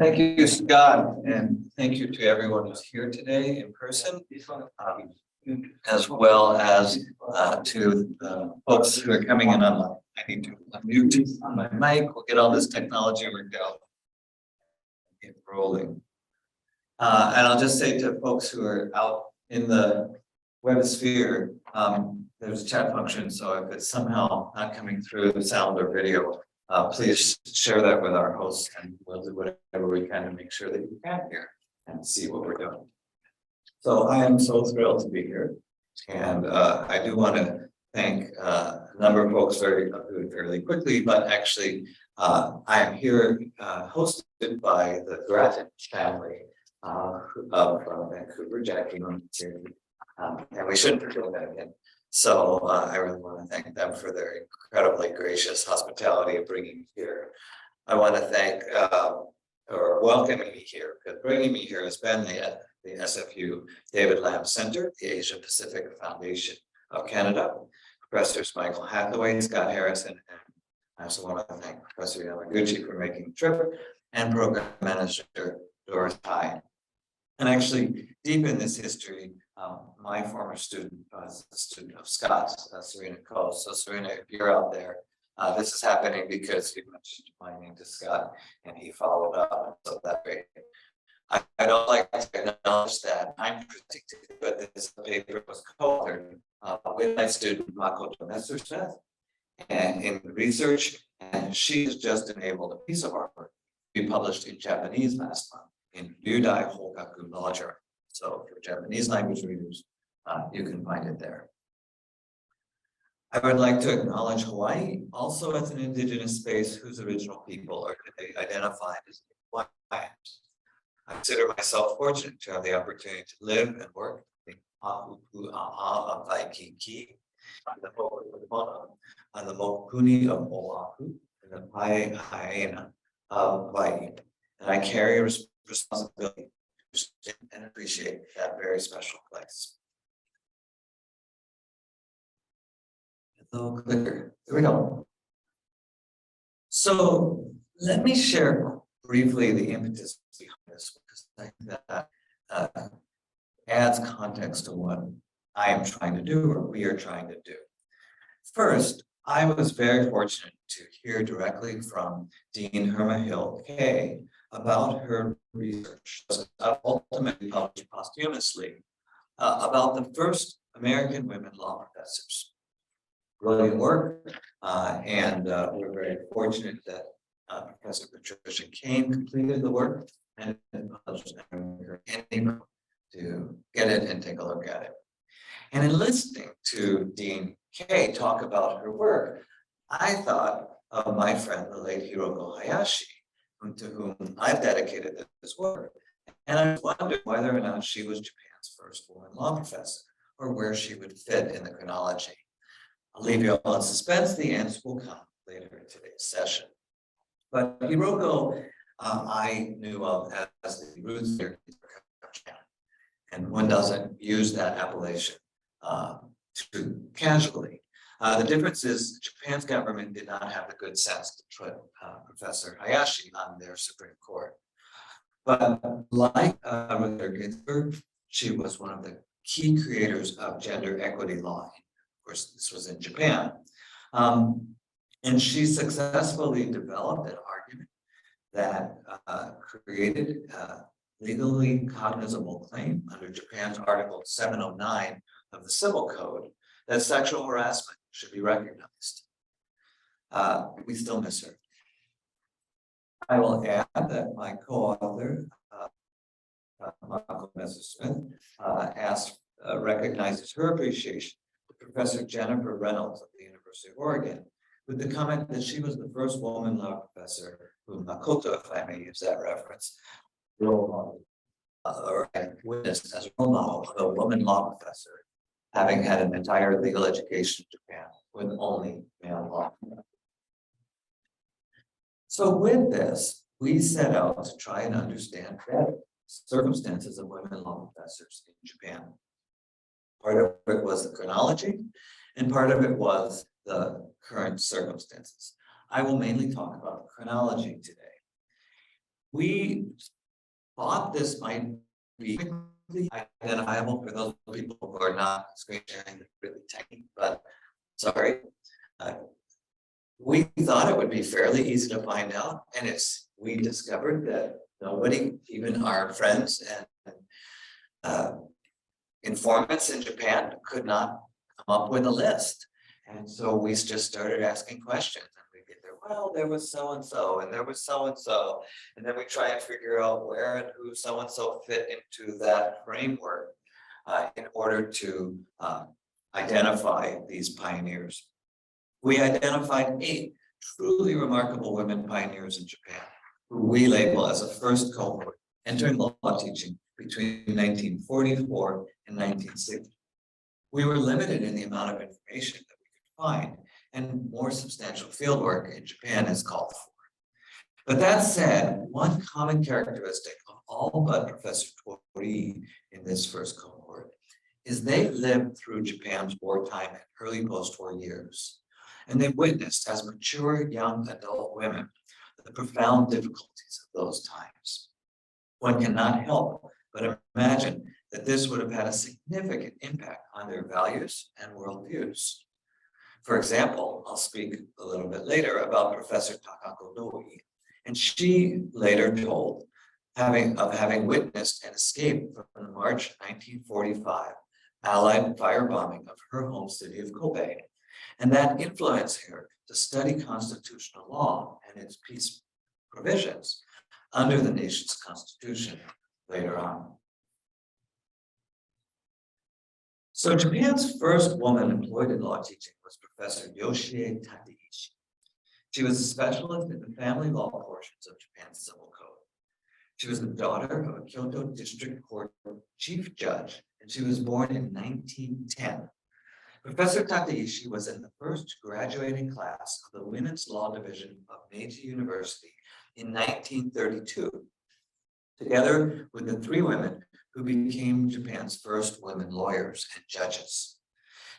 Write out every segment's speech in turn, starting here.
Thank you, Scott, and thank you to everyone who's here today in person, as well as to folks who are coming in online. I need to unmute my mic. We'll get all this technology worked out. Get rolling. And I'll just say to folks who are out in the web sphere, there's a chat function, so if it's somehow not coming through sound or video, please share that with our hosts, and we'll do whatever we can to make sure that you can hear and see what we're doing. So I am so thrilled to be here, and I do want to thank a number of folks fairly quickly, but actually I am here hosted by the Grattan family of Vancouver, Jackie, and we shouldn't forget that again. So I really want to thank them for their incredibly gracious hospitality of bringing me here. I want to thank or welcoming me here, because bringing me here has been the SFU David Lamb Center, the Asia Pacific Foundation of Canada, Professors Michael Hathaway, Scott Harrison, and I also want to thank Professor Yamaguchi for making the trip, and Program Manager Doris Hyde. And actually, deep in this history, my former student was a student of Scott's, Serena Coe. So Serena, if you're out there, this is happening because you mentioned my name to Scott and he followed up. So that way, I don't like to acknowledge that I'm predicting, but this paper was co-authored with my student Makoto Messersmith and in research, and she has just enabled a piece of artwork to be published in Japanese last month in Ryudai Hokaku Law Journal. So for Japanese language readers, you can find it there. I would like to acknowledge Hawaii also as an indigenous space whose original people are today identified as Hawaiians. I consider myself fortunate to have the opportunity to live and work in Ahupua'a of Waikiki, on the Mokupuni of Oahu, and the Paeaina of Hawaii. And I carry a responsibility and appreciate that very special place. Little clicker. Here we go. So let me share briefly the impetus behind this, because I think that adds context to what I am trying to do, or we are trying to do. First, I was very fortunate to hear directly from Dean Herma Hill Kay about her research, ultimately published posthumously, about the first American women law professors. Brilliant work, and we're very fortunate that Professor Patricia Kane completed the work and published to get it and take a look at it. And in listening to Dean Kay talk about her work, I thought of my friend, the late Hiroko Hayashi, to whom I've dedicated this work. And I wondered whether or not she was Japan's first woman law professor, or where she would fit in the chronology. I'll leave you all in suspense. The answer will come later in today's session. But Hiroko, I knew of as the roots here, and one doesn't use that appellation too casually. The difference is Japan's government did not have the good sense to put Professor Hayashi on their Supreme Court. But like Ruth Bader Ginsburg, she was one of the key creators of gender equity law. Of course, this was in Japan. And she successfully developed an argument that created a legally cognizable claim under Japan's Article 709 of the Civil Code that sexual harassment should be recognized. We still miss her. I will add that my co-author, Michael Messersmith, recognizes her appreciation to Professor Jennifer Reynolds of the University of Oregon, with the comment that she was the first woman law professor whom Makoto, if I may use that reference, role model, or witnessed as a role model of a woman law professor, having had an entire legal education in Japan with only male law. So with this, we set out to try and understand better circumstances of women law professors in Japan. Part of it was the chronology, and part of it was the current circumstances. I will mainly talk about chronology today. We thought this might be quickly identifiable for those people who are not screen sharing, really tiny, but sorry. We thought it would be fairly easy to find out, and we discovered that nobody, even our friends and informants in Japan, could not come up with a list. And so we just started asking questions, and we get there, well, there was so-and-so, and there was so-and-so. And then we try and figure out where and who so-and-so fit into that framework in order to identify these pioneers. We identified 8 truly remarkable women pioneers in Japan, who we label as a first cohort entering law teaching between 1944 and 1960. We were limited in the amount of information that we could find, and more substantial fieldwork in Japan is called for. But that said, one common characteristic of all but Professor Tori in this first cohort is they lived through Japan's wartime and early post-war years. And they witnessed, as mature young adult women, the profound difficulties of those times. One cannot help but imagine that this would have had a significant impact on their values and worldviews. For example, I'll speak a little bit later about Professor Takako Doi, and she later told of having witnessed an escape from the March 1945 Allied firebombing of her home city of Kobe. And that influenced her to study constitutional law and its peace provisions under the nation's constitution later on. So Japan's first woman employed in law teaching was Professor Yoshie Tadaishi. She was a specialist in the family law portions of Japan's civil code. She was the daughter of a Kyoto District Court chief judge, and she was born in 1910. Professor Tadaishi was in the first graduating class of the Women's Law Division of Meiji University in 1932, together with the 3 women who became Japan's first women lawyers and judges.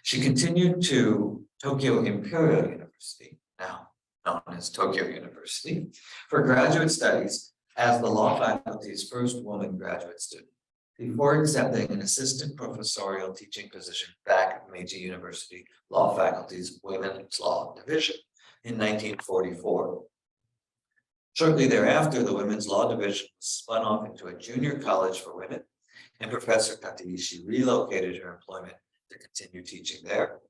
She continued to Tokyo Imperial University, now known as Tokyo University, for graduate studies as the law faculty's first woman graduate student, before accepting an assistant professorial teaching position back at Meiji University Law Faculty's Women's Law Division in 1944. Shortly thereafter, the Women's Law Division was spun off into a junior college for women, and Professor Tadaishi relocated her employment to continue teaching there.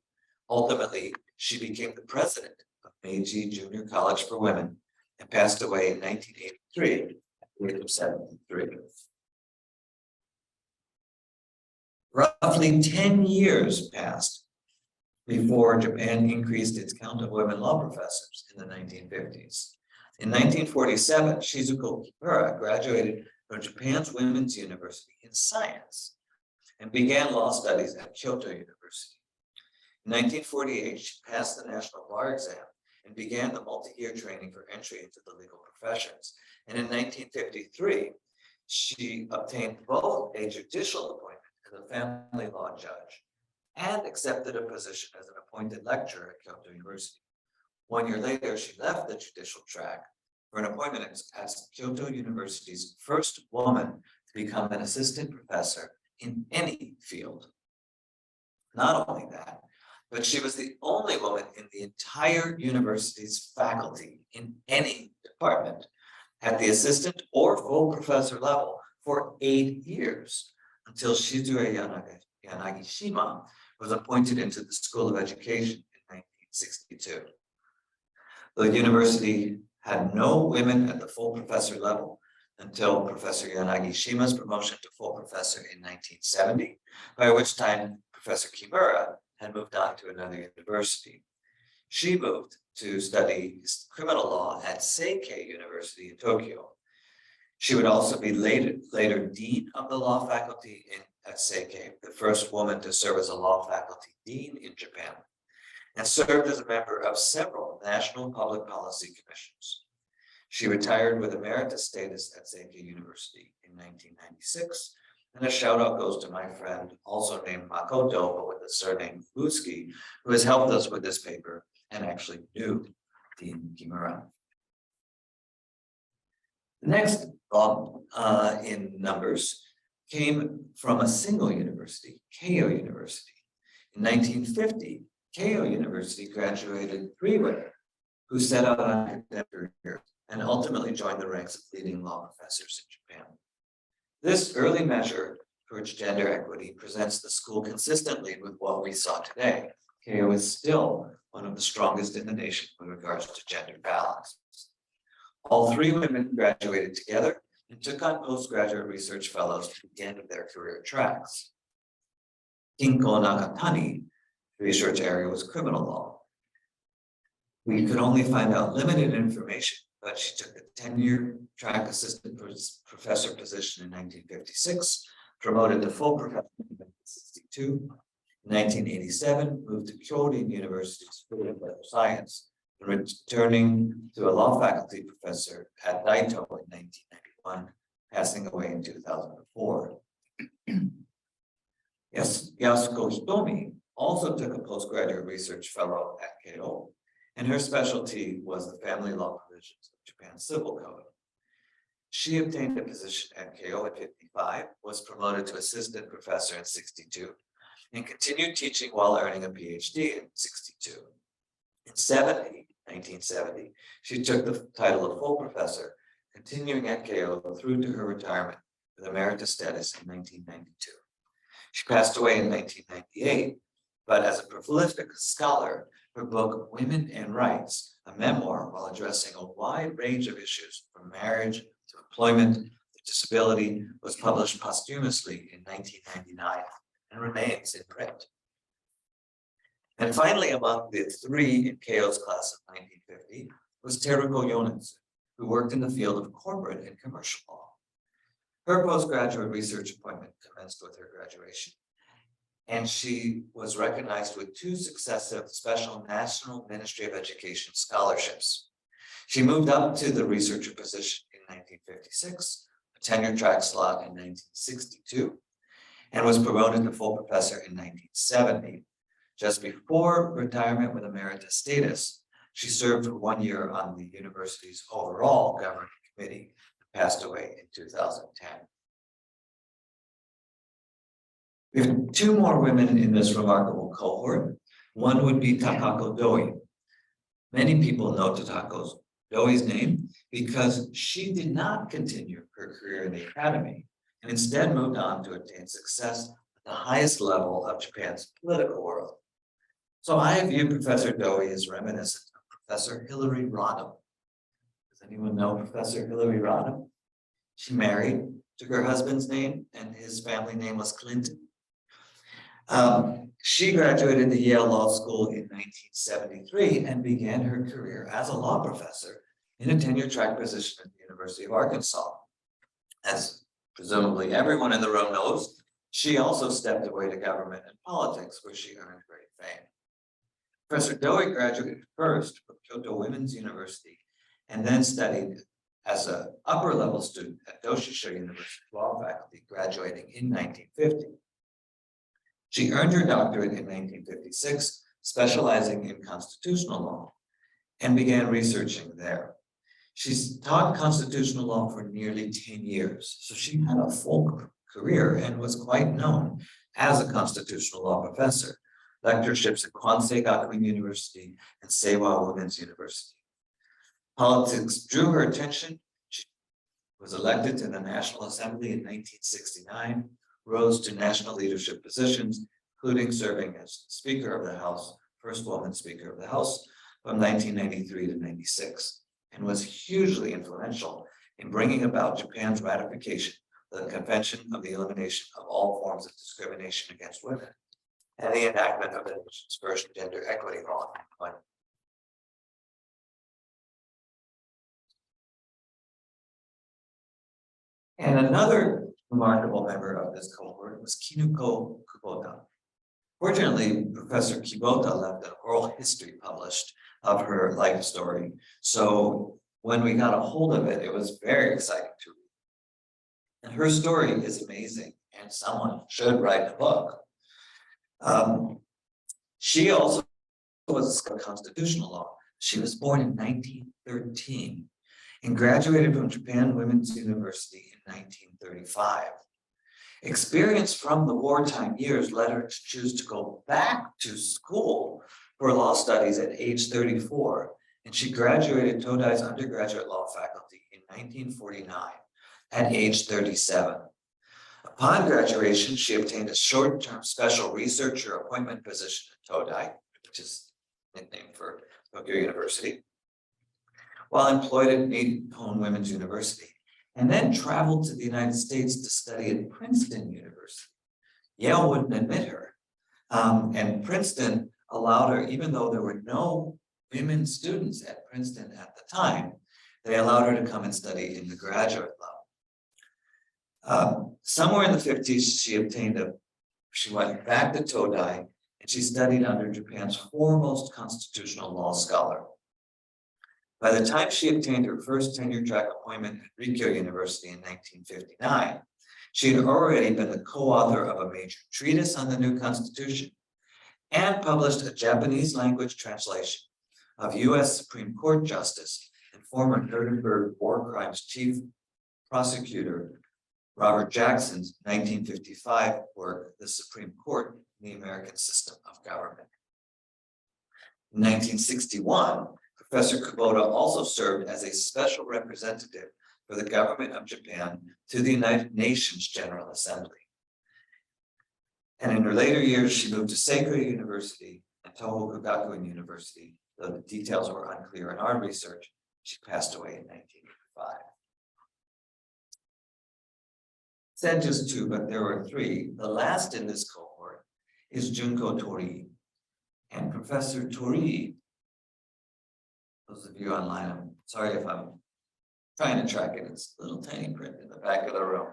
Ultimately, she became the president of Meiji Junior College for Women and passed away in 1983 at the age of 73. Roughly 10 years passed before Japan increased its count of women law professors in the 1950s. In 1947, Shizuko Kimura graduated from Japan's Women's University in Science and began law studies at Kyoto University. In 1948, she passed the National Bar exam and began the multi-year training for entry into the legal professions. And in 1953, she obtained both a judicial appointment as a family law judge and accepted a position as an appointed lecturer at Kyoto University. 1 year later, she left the judicial track for an appointment as Kyoto University's first woman to become an assistant professor in any field. Not only that, but she was the only woman in the entire university's faculty in any department at the assistant or full professor level for 8 years, until Shizue Yanagishima was appointed into the School of Education in 1962. The university had no women at the full professor level until Professor Yanagishima's promotion to full professor in 1970, by which time Professor Kimura had moved on to another university. She moved to study criminal law at Seikei University in Tokyo. She would also be later dean of the law faculty at Seikei, the first woman to serve as a law faculty dean in Japan, and served as a member of several national public policy commissions. She retired with emeritus status at Seikei University in 1996, and a shout out goes to my friend, also named Makoto, but with the surname Fubuski, who has helped us with this paper and actually knew Dean Kimura. The next bump in numbers came from a single university, Keio University. In 1950, Keio University graduated 3 women who set out on academic careers and ultimately joined the ranks of leading law professors in Japan. This early measure towards gender equity presents the school consistently with what we saw today. Keio is still one of the strongest in the nation with regards to gender balance. All 3 women graduated together and took on postgraduate research fellows to begin their career tracks. Kinko Nakatani, the research area was criminal law. We could only find out limited information, but she took the tenure track assistant professor position in 1956, promoted to full professor in 1962. In 1987, moved to Kyoto University School of Political Science, and returning to a law faculty professor at Daito in 1991, passing away in 2004. Yasuko Hitomi also took a postgraduate research fellow at Keio, and her specialty was the family law provisions of Japan's civil code. She obtained a position at Keio in 55, was promoted to assistant professor in 62, and continued teaching while earning a PhD in 62. In 1970, she took the title of full professor, continuing at Keio through to her retirement with emeritus status in 1992. She passed away in 1998, but as a prolific scholar, her book, Women and Rights, a memoir while addressing a wide range of issues from marriage to employment to disability, was published posthumously in 1999 and remains in print. And finally, among the 3 in Keio's class of 1950 was Teruko Yonetsu, who worked in the field of corporate and commercial law. Her postgraduate research appointment commenced with her graduation, and she was recognized with 2 successive special National Ministry of Education scholarships. She moved up to the researcher position in 1956, a tenure track slot in 1962, and was promoted to full professor in 1970. Just before retirement with emeritus status, she served for 1 year on the university's overall governing committee and passed away in 2010. We have 2 more women in this remarkable cohort. One would be Takako Doi. Many people know Takako Doi's name because she did not continue her career in the academy and instead moved on to attain success at the highest level of Japan's political world. So I view Professor Doi as reminiscent of Professor Hillary Rodham. Does anyone know Professor Hillary Rodham? She married, took her husband's name, and his family name was Clinton. She graduated the Yale Law School in 1973 and began her career as a law professor in a tenure track position at the University of Arkansas. As presumably everyone in the room knows, she also stepped away to government and politics, where she earned great fame. Professor Doi graduated first from Kyoto Women's University and then studied as an upper level student at Doshisha University Law Faculty, graduating in 1950. She earned her doctorate in 1956, specializing in constitutional law, and began researching there. She's taught constitutional law for nearly 10 years, so she had a full career and was quite known as a constitutional law professor, lectureships at Kwansei Gakuin University and Seiwa Women's University. Politics drew her attention. She was elected to the National Assembly in 1969, rose to national leadership positions, including serving as Speaker of the House, first woman Speaker of the House, from 1993 to 96, and was hugely influential in bringing about Japan's ratification of the Convention of the Elimination of All Forms of Discrimination Against Women, and the enactment of the nation's first gender equity law. And another remarkable member of this cohort was Kinuko Kubota. Fortunately, Professor Kubota left an oral history published of her life story. So when we got a hold of it, it was very exciting to read. And her story is amazing, and someone should write a book. She also was a constitutional law. She was born in 1913 and graduated from Japan Women's University in 1935. Experience from the wartime years led her to choose to go back to school for law studies at age 34, and she graduated Todai's undergraduate law faculty in 1949 at age 37. Upon graduation, she obtained a short-term special researcher appointment position at Todai, which is nickname for Tokyo University, while employed at Nihon Women's University, and then traveled to the United States to study at Princeton University. Yale wouldn't admit her, and Princeton allowed her, even though there were no women students at Princeton at the time, they allowed her to come and study in the graduate level. Somewhere in the 50s, she went back to Todai, and she studied under Japan's foremost constitutional law scholar. By the time she obtained her first tenure track appointment at Rikyo University in 1959, she had already been the co-author of a major treatise on the new constitution and published a Japanese language translation of US Supreme Court Justice and former Nuremberg War Crimes Chief Prosecutor Robert Jackson's 1955 work, The Supreme Court in the American System of Government. In 1961, Professor Kubota also served as a special representative for the government of Japan to the United Nations General Assembly. And in her later years, she moved to Seikei University and Tohoku Gakuen University, though the details were unclear in our research. She passed away in 1985. Said just two, but there were three. The last in this cohort is Junko Tori. And Professor Tori, those of you online, I'm sorry if I'm trying to track it, it's a little tiny print in the back of the room.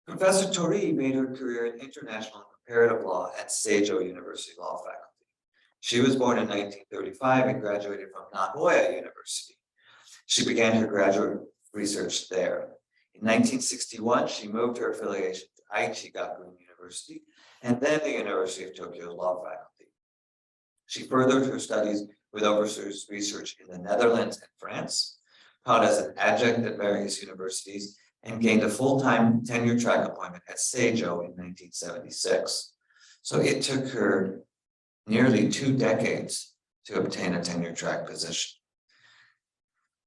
Professor Tori made her career in international and comparative law at Seijo University Law Faculty. She was born in 1935 and graduated from Nagoya University. She began her graduate research there. In 1961, she moved her affiliation to Aichi Gakuen University and then the University of Tokyo's law faculty. She furthered her studies with overseas research in the Netherlands and France, taught as an adjunct at various universities, and gained a full-time tenure track appointment at Seijo in 1976. So it took her nearly 2 decades to obtain a tenure track position.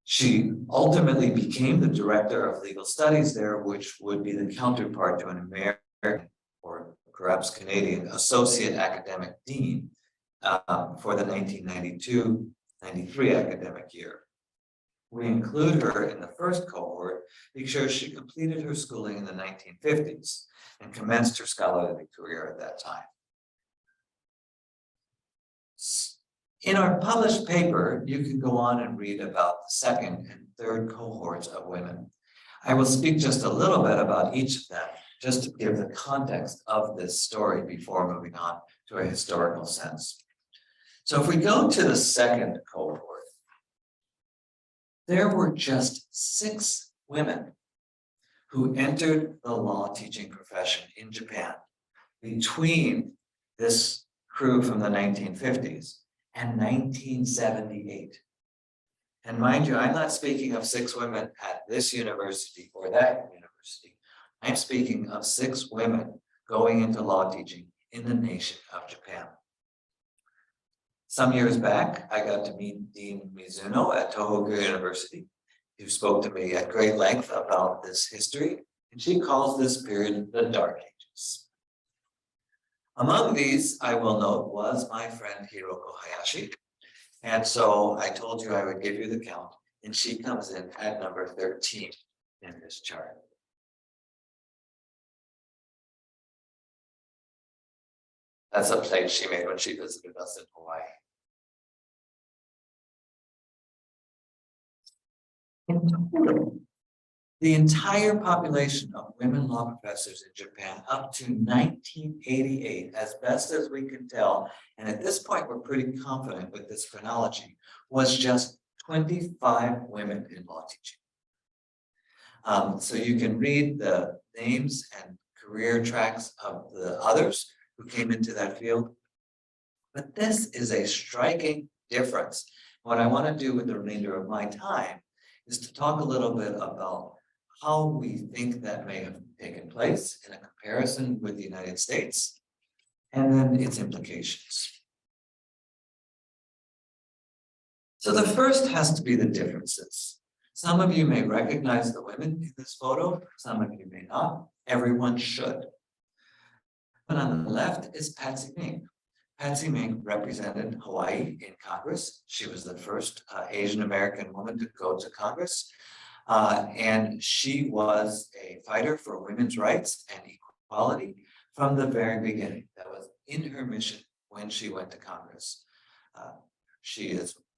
She ultimately became the director of legal studies there, which would be the counterpart to an American or perhaps Canadian associate academic dean for the 1992-93 academic year. We include her in the first cohort because she completed her schooling in the 1950s and commenced her scholarly career at that time. In our published paper, you can go on and read about the second and third cohorts of women. I will speak just a little bit about each of them, just to give the context of this story before moving on to a historical sense. So if we go to the second cohort, there were just 6 women who entered the law teaching profession in Japan between this crew from the 1950s and 1978. And mind you, I'm not speaking of 6 women at this university or that university. I'm speaking of 6 women going into law teaching in the nation of Japan. Some years back, I got to meet Dean Mizuno at Tohoku University, who spoke to me at great length about this history, and she calls this period the Dark Ages. Among these, I will note, was my friend Hiroko Hayashi. And so I told you I would give you the count, and she comes in at number 13 in this chart. That's a plate she made when she visited us in Hawaii. In total, the entire population of women law professors in Japan up to 1988, as best as we can tell, and at this point we're pretty confident with this chronology, was just 25 women in law teaching. So you can read the names and career tracks of the others who came into that field. But this is a striking difference. What I want to do with the remainder of my time is to talk a little bit about how we think that may have taken place in a comparison with the United States, and then its implications. So the first has to be the differences. Some of you may recognize the women in this photo, some of you may not. Everyone should. But on the left is Patsy Mink. Patsy Mink represented Hawaii in Congress. She was the first Asian American woman to go to Congress. And she was a fighter for women's rights and equality from the very beginning. That was in her mission when she went to Congress.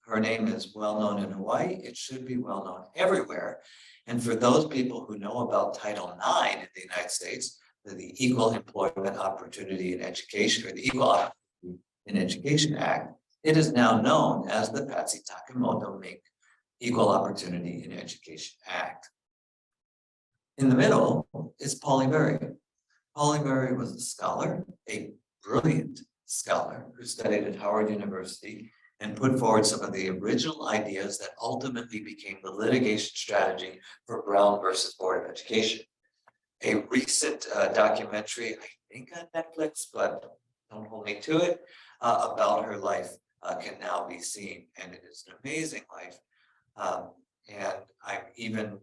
Her name is well known in Hawaii. It should be well known everywhere. And for those people who know about Title IX in the United States, the Equal Employment Opportunity in Education, or the Equal Opportunity in Education Act, it is now known as the Patsy Takemoto Mink Equal Opportunity in Education Act. In the middle is Pauli Murray. Pauli Murray was a scholar, a brilliant scholar who studied at Howard University and put forward some of the original ideas that ultimately became the litigation strategy for Brown versus Board of Education. A recent documentary, I think on Netflix, but don't hold me to it, about her life can now be seen, and it is an amazing life. And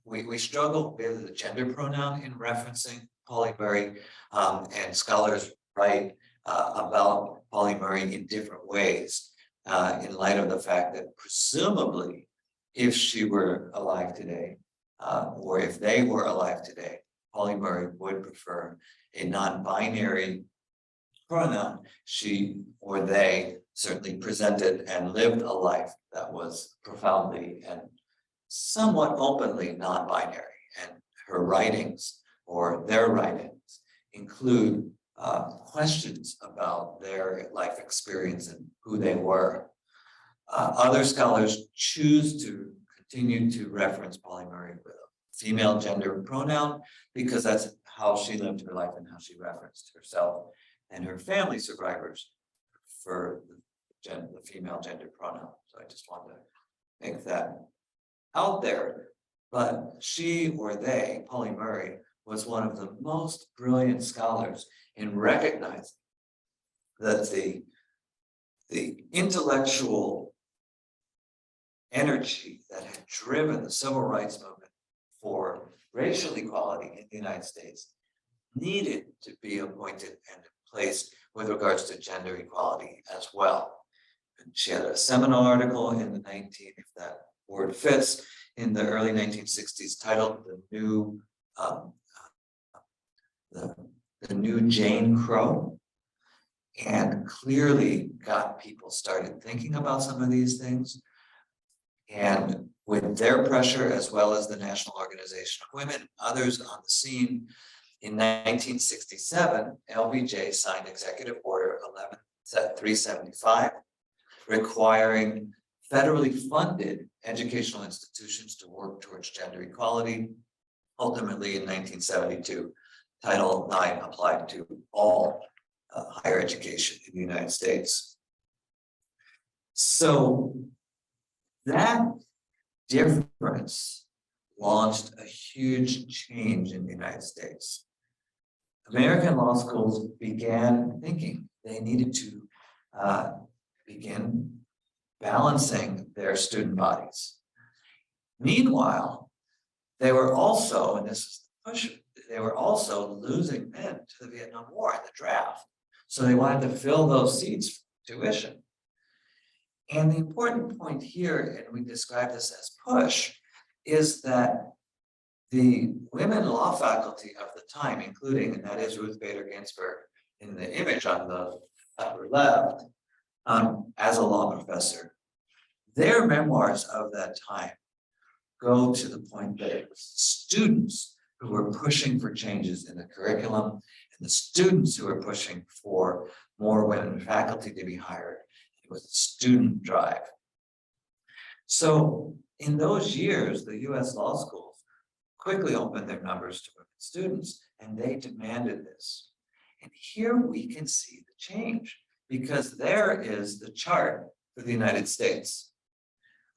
we struggle with the gender pronoun in referencing Pauli Murray, and scholars write about Pauli Murray in different ways in light of the fact that presumably if she were alive today, or if they were alive today, Pauli Murray would prefer a non-binary pronoun. She or they certainly presented and lived a life that was profoundly and somewhat openly non-binary. And her writings, or their writings, include questions about their life experience and who they were. Other scholars choose to continue to reference Pauli Murray with a female gender pronoun because that's how she lived her life and how she referenced herself, and her family survivors for the female gender pronoun. So I just wanted to make that out there. But she or they, Pauli Murray, was one of the most brilliant scholars in recognizing that the intellectual energy that had driven the civil rights movement for racial equality in the United States needed to be appointed and placed with regards to gender equality as well. And she had a seminal article in the if that word fits, in the early 1960s titled the new Jane Crow, and clearly got people started thinking about some of these things. And with their pressure, as well as the National Organization of Women, others on the scene, in 1967, LBJ signed Executive Order 11375, requiring federally funded educational institutions to work towards gender equality. Ultimately, in 1972, Title IX applied to all higher education in the United States. So that difference launched a huge change in the United States. American law schools began thinking they needed to begin balancing their student bodies. Meanwhile, they were also, and this is the push, they were also losing men to the Vietnam War in the draft. So they wanted to fill those seats for tuition. And the important point here, and we describe this as push, is that the women law faculty of the time, including, and that is Ruth Bader Ginsburg in the image on the upper left, as a law professor, their memoirs of that time go to the point that it was students who were pushing for changes in the curriculum, and the students who were pushing for more women faculty to be hired. It was a student drive. So in those years, the US law schools quickly opened their numbers to women students, and they demanded this. And here we can see the change, because there is the chart for the United States.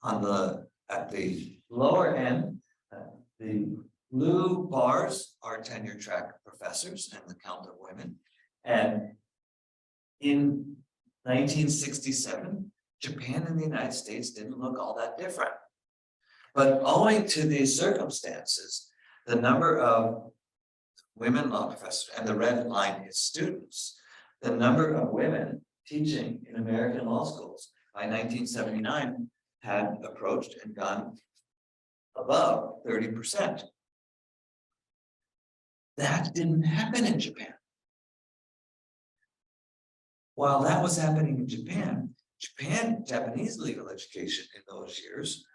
On the at the lower end, the blue bars are tenure track professors and the count of women. And in 1967, Japan and the United States didn't look all that different. But owing to these circumstances, the number of women law professors, and the red line is students, the number of women teaching in American law schools by 1979 had approached and gone above 30%. That didn't happen in Japan. While that was happening in Japan, Japanese legal education in those years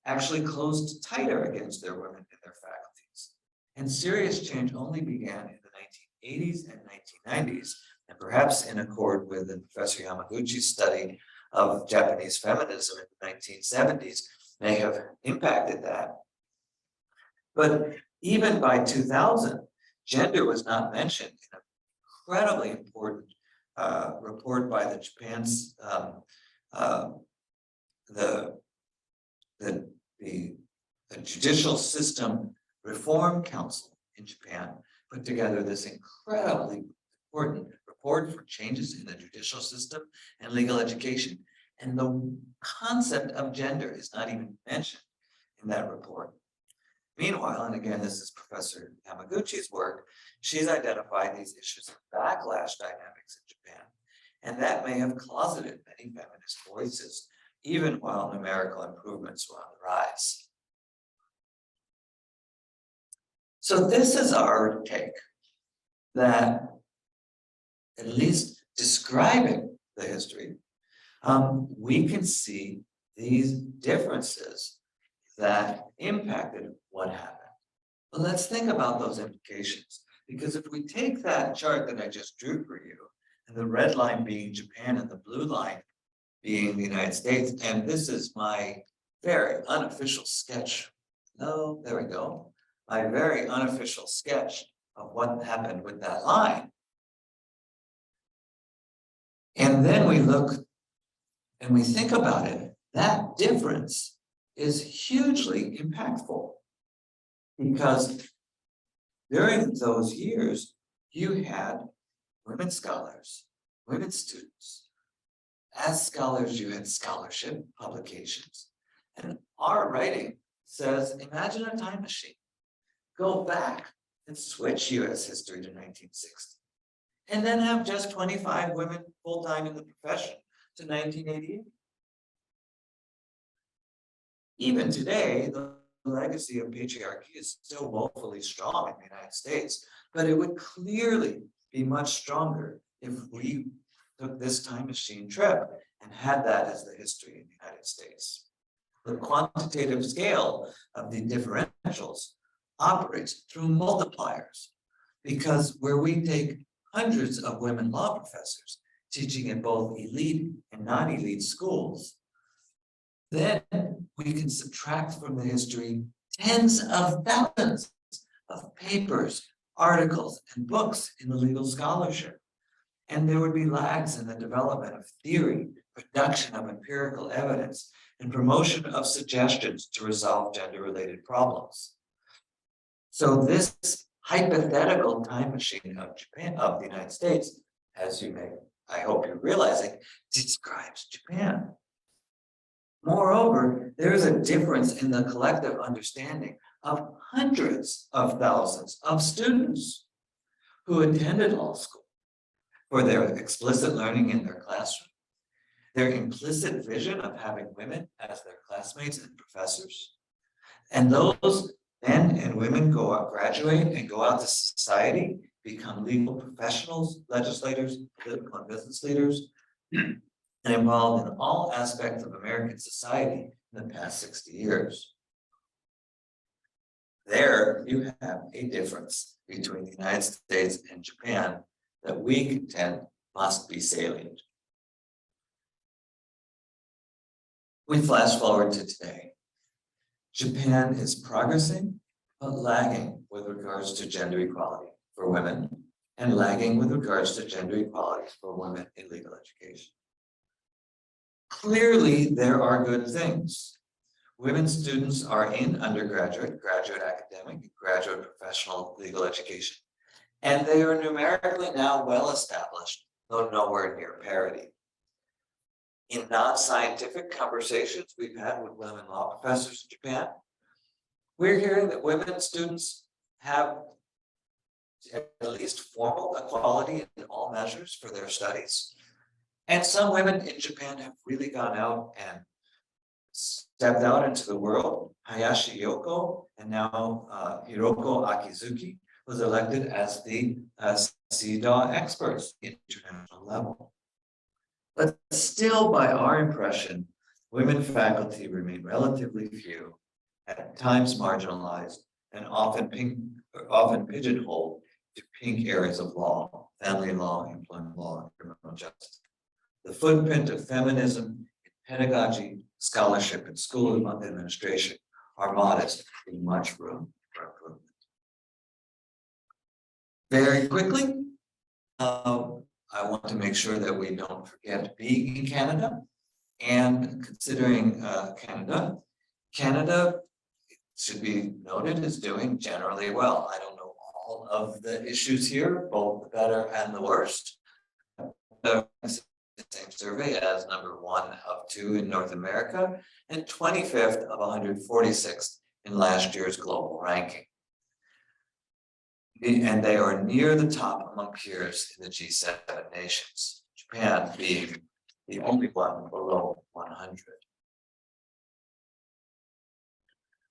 actually closed tighter against their women in their faculties. And serious change only began in the 1980s and 1990s, and perhaps in accord with Professor Yamaguchi's study of Japanese feminism in the 1970s may have impacted that. But even by 2000, gender was not mentioned in an incredibly important report by the Japan's the Judicial System Reform Council in Japan put together this incredibly important report for changes in the judicial system and legal education. And the concept of gender is not even mentioned in that report. Meanwhile, and again, this is Professor Yamaguchi's work, she's identified these issues of backlash dynamics in Japan, and that may have closeted many feminist voices, even while numerical improvements were on the rise. So this is our take, that at least describing the history, we can see these differences that impacted what happened. But let's think about those implications, because if we take that chart that I just drew for you, and the red line being Japan and the blue line being the United States, and this is my very unofficial sketch. No, there we go. My very unofficial sketch of what happened with that line. And then we look and we think about it, that difference is hugely impactful, because during those years, you had women scholars, women students. As scholars, you had scholarship publications. And our writing says, imagine a time machine. Go back and switch US history to 1960. And then have just 25 women full-time in the profession to 1988. Even today, the legacy of patriarchy is still woefully strong in the United States, but it would clearly be much stronger if we took this time machine trip and had that as the history in the United States. The quantitative scale of the differentials operates through multipliers, because where we take hundreds of women law professors teaching in both elite and non-elite schools, then we can subtract from the history tens of thousands of papers, articles, and books in the legal scholarship. And there would be lags in the development of theory, production of empirical evidence, and promotion of suggestions to resolve gender-related problems. So this hypothetical time machine of Japan, of the United States, as you may, I hope you're realizing, describes Japan. Moreover, there is a difference in the collective understanding of hundreds of thousands of students who attended law school for their explicit learning in their classroom, their implicit vision of having women as their classmates and professors, and those men and women graduate and go out to society, become legal professionals, legislators, political and business leaders, and involved in all aspects of American society in the past 60 years. There you have a difference between the United States and Japan that we contend must be salient. We flash forward to today. Japan is progressing, but lagging with regards to gender equality for women, and lagging with regards to gender equality for women in legal education. Clearly, there are good things. Women students are in undergraduate, graduate academic, and graduate professional legal education, and they are numerically now well established, though nowhere near parity. In non-scientific conversations we've had with women law professors in Japan, we're hearing that women students have at least formal equality in all measures for their studies. And some women in Japan have really gone out and stepped out into the world. Hayashi Yoko and now Hiroko Akizuki was elected as the CDAW experts at international level. But still, by our impression, women faculty remain relatively few, at times marginalized, and often pigeonholed to pink areas of law, family law, employment law, and criminal justice. The footprint of feminism in pedagogy, scholarship, and school administration are modest, with much room for improvement. Very quickly, I want to make sure that we don't forget being in Canada and considering Canada. Canada, it should be noted, is doing generally well. I don't know all of the issues here, both the better and the worst. The same survey as number 1 of 2 in North America and 25th of 146 in last year's global ranking. And they are near the top among peers in the G7 nations, Japan being the only one below 100.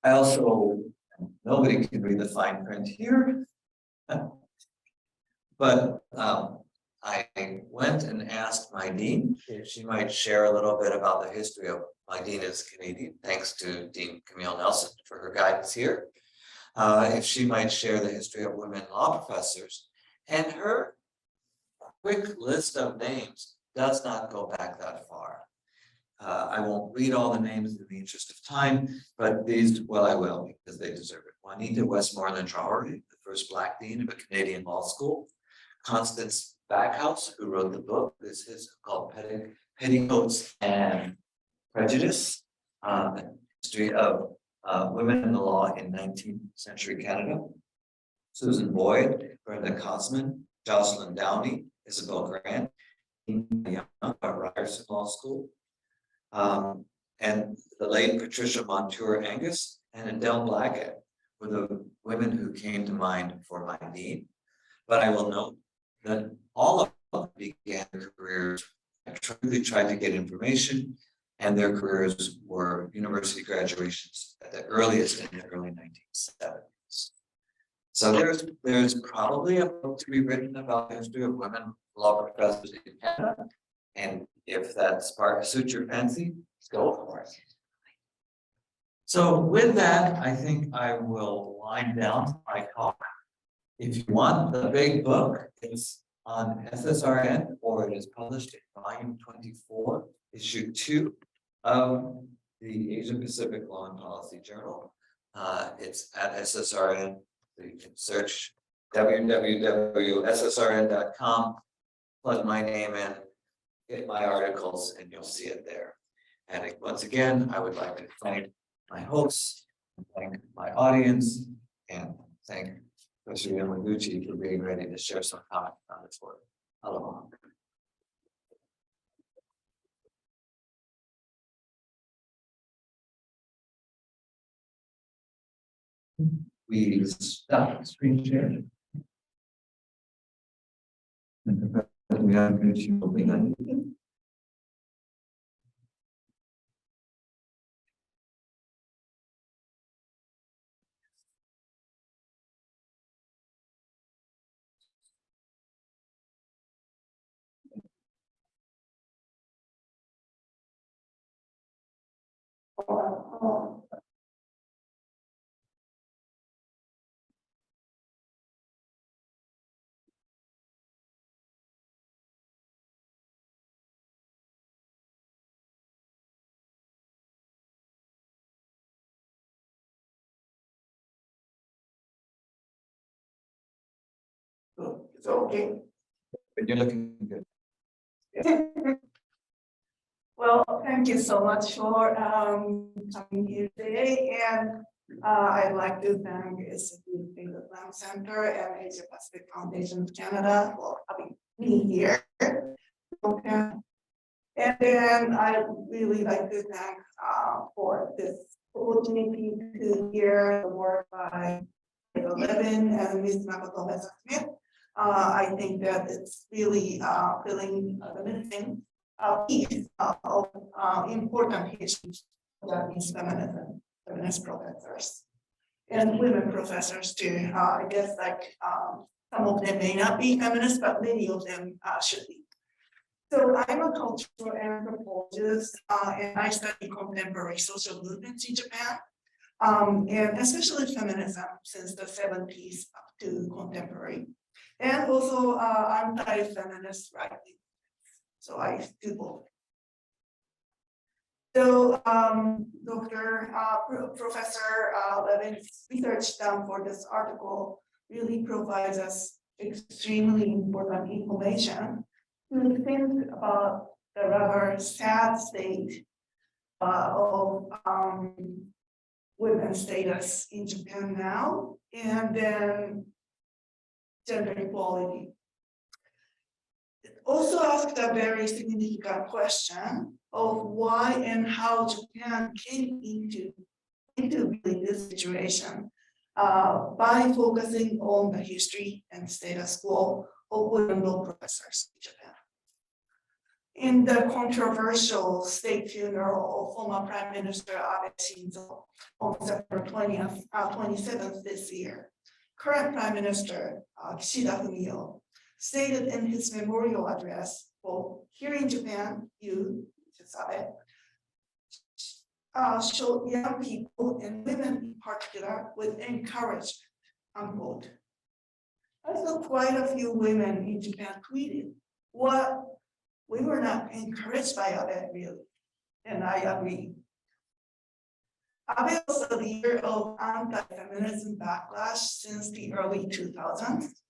I also, nobody can read the fine print here, but I went and asked my dean if she might share a little bit about the history of, my dean is Canadian, thanks to Dean Camille Nelson for her guidance here. If she might share the history of women law professors, and her quick list of names does not go back that far. I won't read all the names in the interest of time, but these, well, I will because they deserve it. Juanita Westmoreland Traore, the first Black dean of a Canadian law school. Constance Backhouse, who wrote the book, this is called Petticoats and Prejudice, history of women in the law in 19th century Canada. Susan Boyd, Brenda Cosman, Jocelyn Downey, Isabel Grant, Young at Ryerson Law School, and the late Patricia Montour Angus and Adele Blackett were the women who came to mind for my dean. But I will note that all of them began their careers, truly tried to get information, and their careers were university graduations at the earliest in the early 1970s. So there's probably a book to be written about the history of women law professors in Canada, and if that suits your fancy, go for it. So with that, I think I will wind down my talk. If you want the big book, it's on SSRN, or it is published in volume 24, issue 2 of the Asia Pacific Law and Policy Journal. It's at SSRN. So you can search www.ssrn.com, plug my name in, get my articles, and you'll see it there. And once again, I would like to thank my hosts, thank my audience, and thank Professor Yamaguchi for being ready to share some comment on this work. Aloha. We stop screen share. And Professor Yamaguchi will be on. It's okay. But you're looking good. Well, thank you so much for coming here today, and I'd like to thank the Lam Center and Asia Pacific Foundation of Canada for having me here. Okay. And then I really like to thank for this opportunity to hear the work by Levin and Ms. Makoto Smith. I think that it's really filling the missing piece of important issues that is feminism, feminist professors, and women professors too. I guess like some of them may not be feminist, but many of them should be. So I'm a cultural anthropologist, and I study contemporary social movements in Japan, and especially feminism since the 70s up to contemporary, and also anti-feminist writing. So I do both. So Professor Levin's research done for this article really provides us extremely important information to think about the rather sad state of women's status in Japan now, and then gender equality. It also asked a very significant question of why and how Japan came into really this situation by focusing on the history and status quo of women law professors in Japan. In the controversial state funeral of former Prime Minister Abe Shinzo on September 27th this year, current Prime Minister Kishida Fumio stated in his memorial address, quote, "Here in Japan, you, Abe, show young people and women in particular with encouragement," unquote. I saw quite a few women in Japan tweeted, "What? We were not encouraged by Abe, really." And I agree. Abe was a leader of anti-feminism backlash since the early 2000s,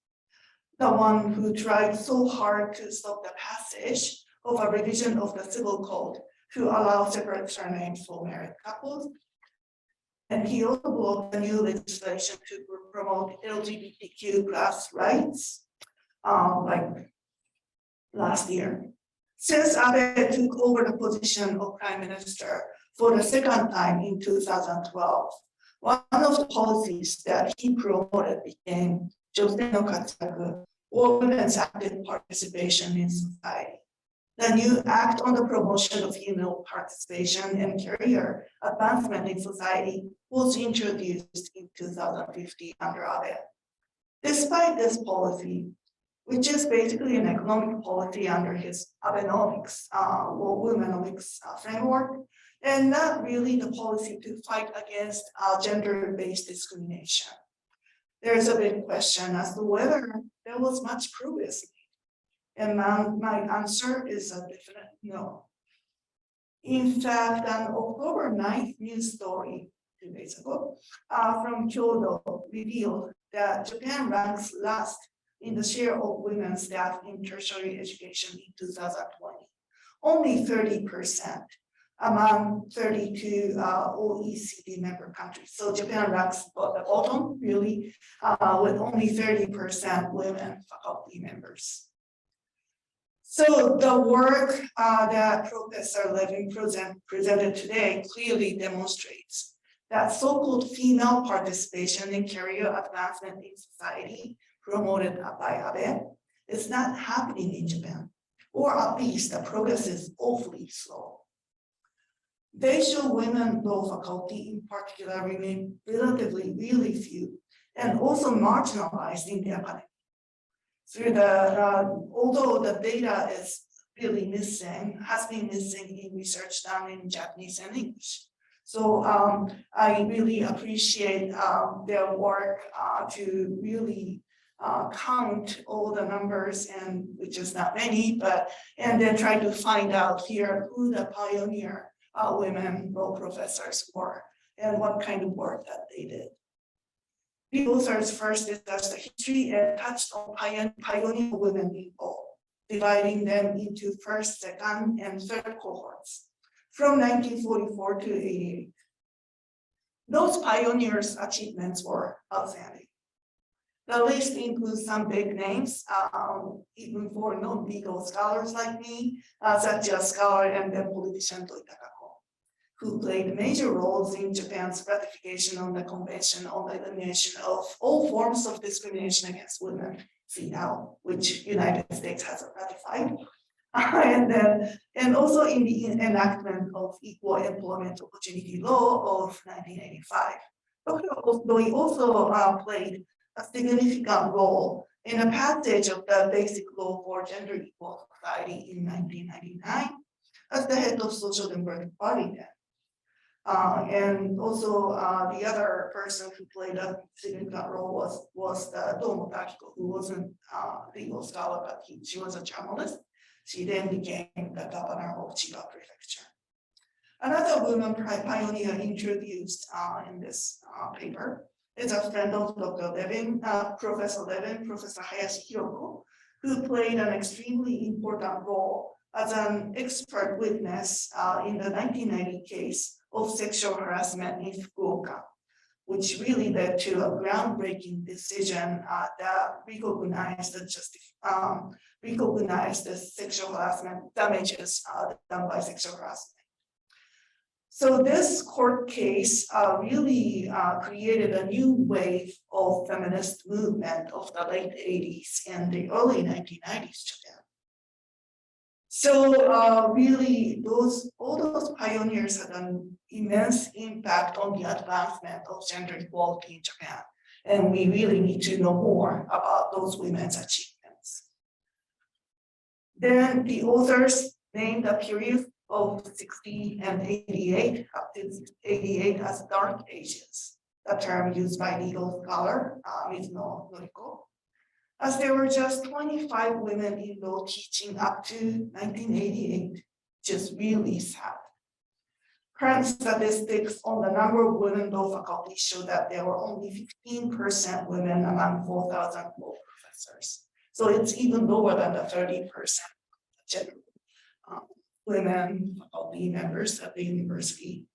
the one who tried so hard to stop the passage of a revision of the civil code to allow separate surnames for married couples. And he also blocked the new legislation to promote LGBTQ plus rights, like last year. Since Abe took over the position of Prime Minister for the second time in 2012, one of the policies that he promoted became Josei no Katsuyaku, or women's active participation in society. The new Act on the Promotion of Female Participation and Career Advancement in Society was introduced in 2015 under Abe. Despite this policy, which is basically an economic policy under his Abenomics or womenomics framework, and not really the policy to fight against gender-based discrimination. There's a big question as to whether there was much progress, and my answer is a definite no. In fact, an October 9th news story 2 days ago from Kyodo revealed that Japan ranks last in the share of women staff in tertiary education in 2020, only 30% among 32 OECD member countries. So Japan ranks at the bottom, really, with only 30% women faculty members. So the work that Professor Levin presented today clearly demonstrates that so-called female participation in career advancement in society promoted by Abe is not happening in Japan, or at least the progress is awfully slow. They show women law faculty in particular remain relatively really few and also marginalized in the academy. Through although the data is really missing, has been missing in research done in Japanese and English. So I really appreciate their work to really count all the numbers, and which is not many, and then try to find out here who the pioneer women law professors were and what kind of work that they did. The authors first discussed the history and touched on pioneer women in law. dividing them into first, second, and third cohorts from 1944 to 88. Those pioneers' achievements were outstanding. The list includes some big names, even for non-legal scholars like me, such as scholar and then politician Toi Takako, who played major roles in Japan's ratification of the Convention on the Elimination of All Forms of Discrimination Against Women, CEDAW, which United States has ratified. And also in the enactment of Equal Employment Opportunity Law of 1985. Though he also played a significant role in the passage of the Basic Law for Gender Equal Society in 1999 as the head of Social Democratic Party then. And also the other person who played a significant role was Domo Takiko, who wasn't a legal scholar, but she was a journalist. She then became the governor of Chiba Prefecture. Another woman pioneer introduced in this paper is a friend of Dr. Levin, Professor Levin, Professor Hayashi Hiroko, who played an extremely important role as an expert witness in the 1990 case of sexual harassment in Fukuoka, which really led to a groundbreaking decision that recognized the sexual harassment damages done by sexual harassment. So this court case really created a new wave of feminist movement of the late 80s and the early 1990s Japan. So really all those pioneers had an immense impact on the advancement of gender equality in Japan. And we really need to know more about those women's achievements. Then the authors named a period of 60 and 88 up to 88 as dark ages, a term used by legal scholar Mizuno Noriko, as there were just 25 women in law teaching up to 1988, which is really sad. Current statistics on the number of women law faculty show that there were only 15% women among 4,000 law professors. So it's even lower than the 30% general women faculty members at the university.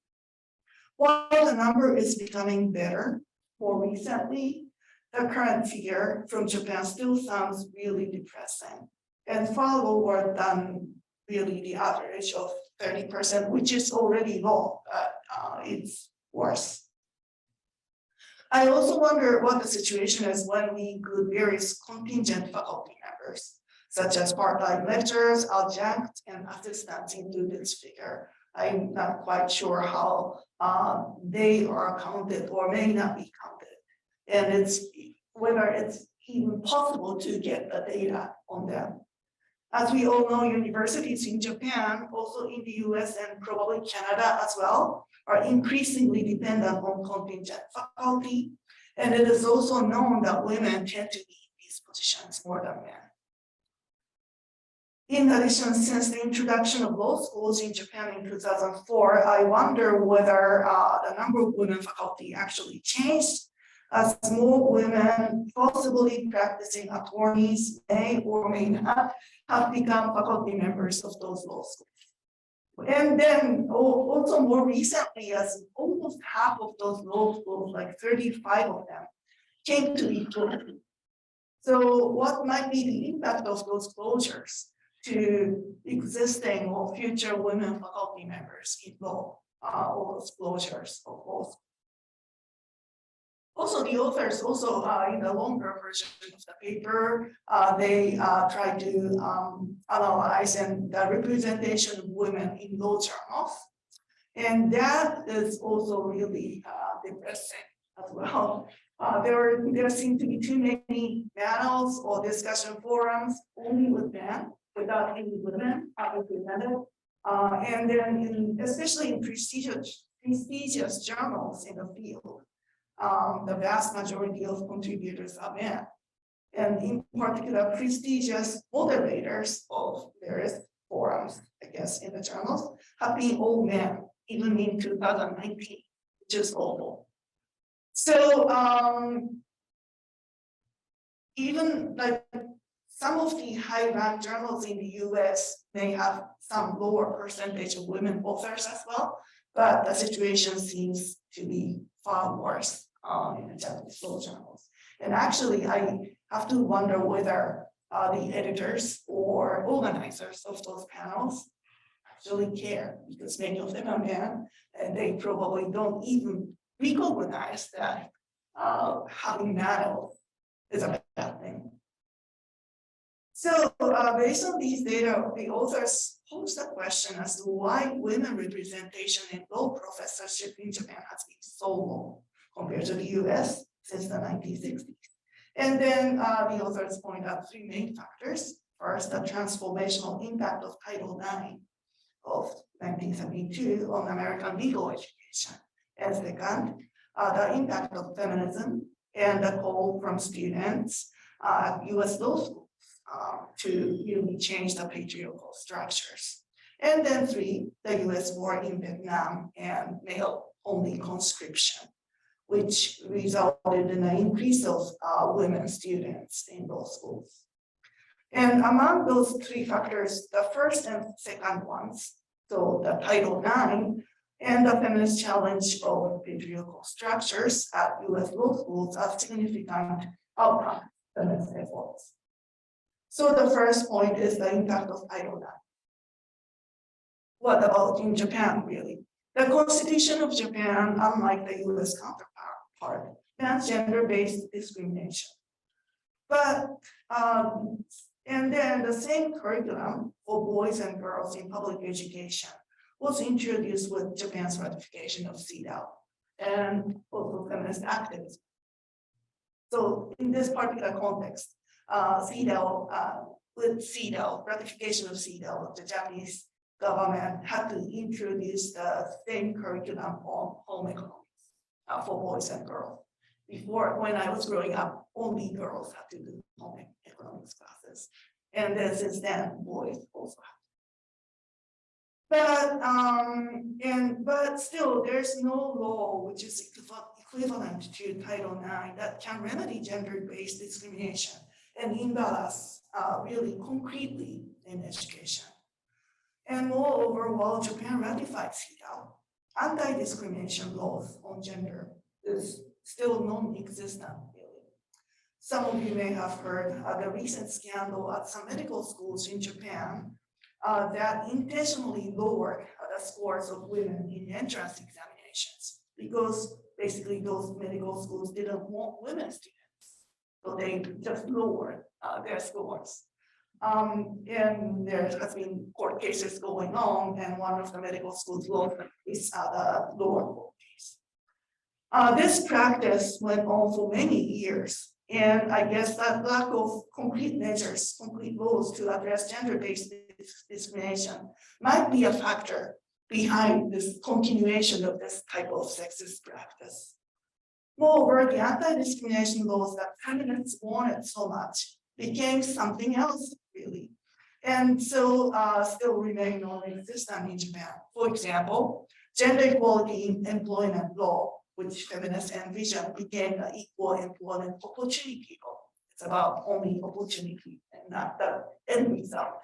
While the number is becoming better more recently, the current figure from Japan still sounds really depressing and far lower than really the average of 30%, which is already low, but it's worse. I also wonder what the situation is when we include various contingent faculty members, such as part-time lecturers, adjuncts, and assistants into this figure. I'm not quite sure how they are counted or may not be counted. And it's whether it's even possible to get the data on them. As we all know, universities in Japan, also in the US and probably Canada as well, are increasingly dependent on contingent faculty. And it is also known that women tend to be in these positions more than men. In addition, since the introduction of law schools in Japan in 2004, I wonder whether the number of women faculty actually changed, as more women possibly practicing attorneys may or may not have become faculty members of those law schools. And then also more recently, as almost half of those law schools, like 35 of them, came to equality. So what might be the impact of those closures to existing or future women faculty members in law, or those closures of law? Also, the authors also in the longer version of the paper, they try to analyze the representation of women in law journals. And that is also really depressing as well. There seem to be too many panels or discussion forums only with men, without any women represented. And then especially in prestigious journals in the field, the vast majority of contributors are men. And in particular, prestigious moderators of various forums, I guess, in the journals, have been all men, even in 2019, which is awful. So even like some of the high-ranked journals in the US may have some lower percentage of women authors as well, but the situation seems to be far worse in the Japanese law journals. And actually, I have to wonder whether the editors or organizers of those panels actually care, because many of them are men, and they probably don't even recognize that having males is a bad thing. So based on these data, the authors posed a question as to why women representation in law professorship in Japan has been so low compared to the US since the 1960s. And then the authors point out three main factors. First, the transformational impact of Title IX of 1972 on American legal education. And second, the impact of feminism and the call from students at US law schools to really change the patriarchal structures. And then three, the US war in Vietnam and male-only conscription, which resulted in an increase of women students in those schools. And among those three factors, the first and second ones, so the Title IX and the feminist challenge of patriarchal structures at US law schools are significant outcomes of feminist efforts. So the first point is the impact of Title IX. What about in Japan, really? The Constitution of Japan, unlike the US counterpart, bans gender-based discrimination. But, and then the same curriculum for boys and girls in public education was introduced with Japan's ratification of CEDAW and also feminist activism. So in this particular context, with CEDAW, ratification of CEDAW, the Japanese government had to introduce the same curriculum on home economics for boys and girls. Before, when I was growing up, only girls had to do home economics classes. And then since then, boys also have. But still, there's no law which is equivalent to Title IX that can remedy gender-based discrimination and imbalance really concretely in education. And moreover, while Japan ratified CEDAW, anti-discrimination laws on gender is still non-existent, really. Some of you may have heard the recent scandal at some medical schools in Japan that intentionally lowered the scores of women in entrance examinations, because basically those medical schools didn't want women students. So they just lowered their scores. And there has been court cases going on, and one of the medical schools lost is the lower court case. This practice went on for many years, and I guess that lack of concrete measures, concrete laws to address gender-based discrimination might be a factor behind this continuation of this type of sexist practice. Moreover, the anti-discrimination laws that feminists wanted so much became something else, really, and so still remain non-existent in Japan. For example, gender equality in employment law, which feminists envisioned, became the equal employment opportunity law. It's about only opportunity and not the end result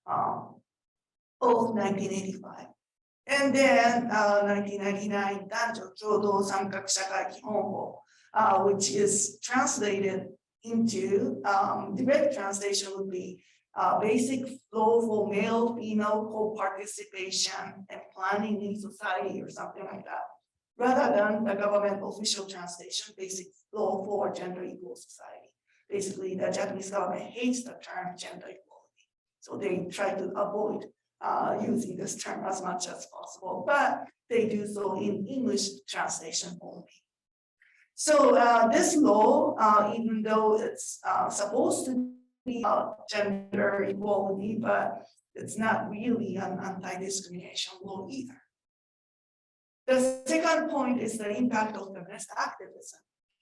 of 1985. And then 1999, 男女共同参画社会基本法, which is translated into, direct translation would be basic law for male, female co-participation and planning in society or something like that, rather than the government official translation, basic law for gender equal society. Basically, the Japanese government hates the term gender equality, so they try to avoid using this term as much as possible, but they do so in English translation only. So this law, even though it's supposed to be gender equality, but it's not really an anti-discrimination law either. The second point is the impact of feminist activism.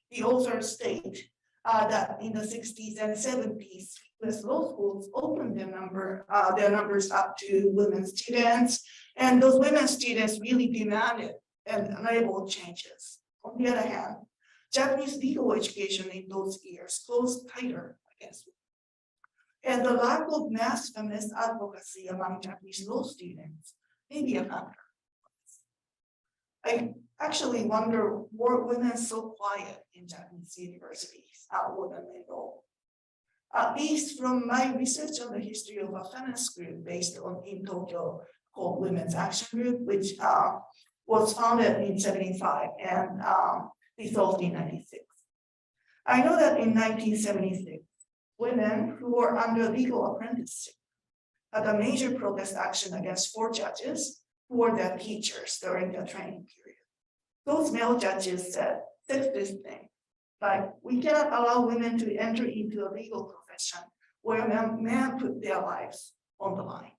The authors state that in the 60s and 70s, US law schools opened their numbers up to women students, and those women students really demanded and enabled changes. On the other hand, Japanese legal education in those years closed tighter against women. And the lack of mass feminist advocacy among Japanese law students may be a factor. I actually wonder, were women so quiet in Japanese universities other than in law? At least from my research on the history of a feminist group based in Tokyo called Women's Action Group, which was founded in 1975 and dissolved in 1996. I know that in 1976, women who were under legal apprenticeship had a major protest action against 4 judges who were their teachers during their training period. Those male judges said this thing, like, we cannot allow women to enter into a legal profession where men put their lives on the line.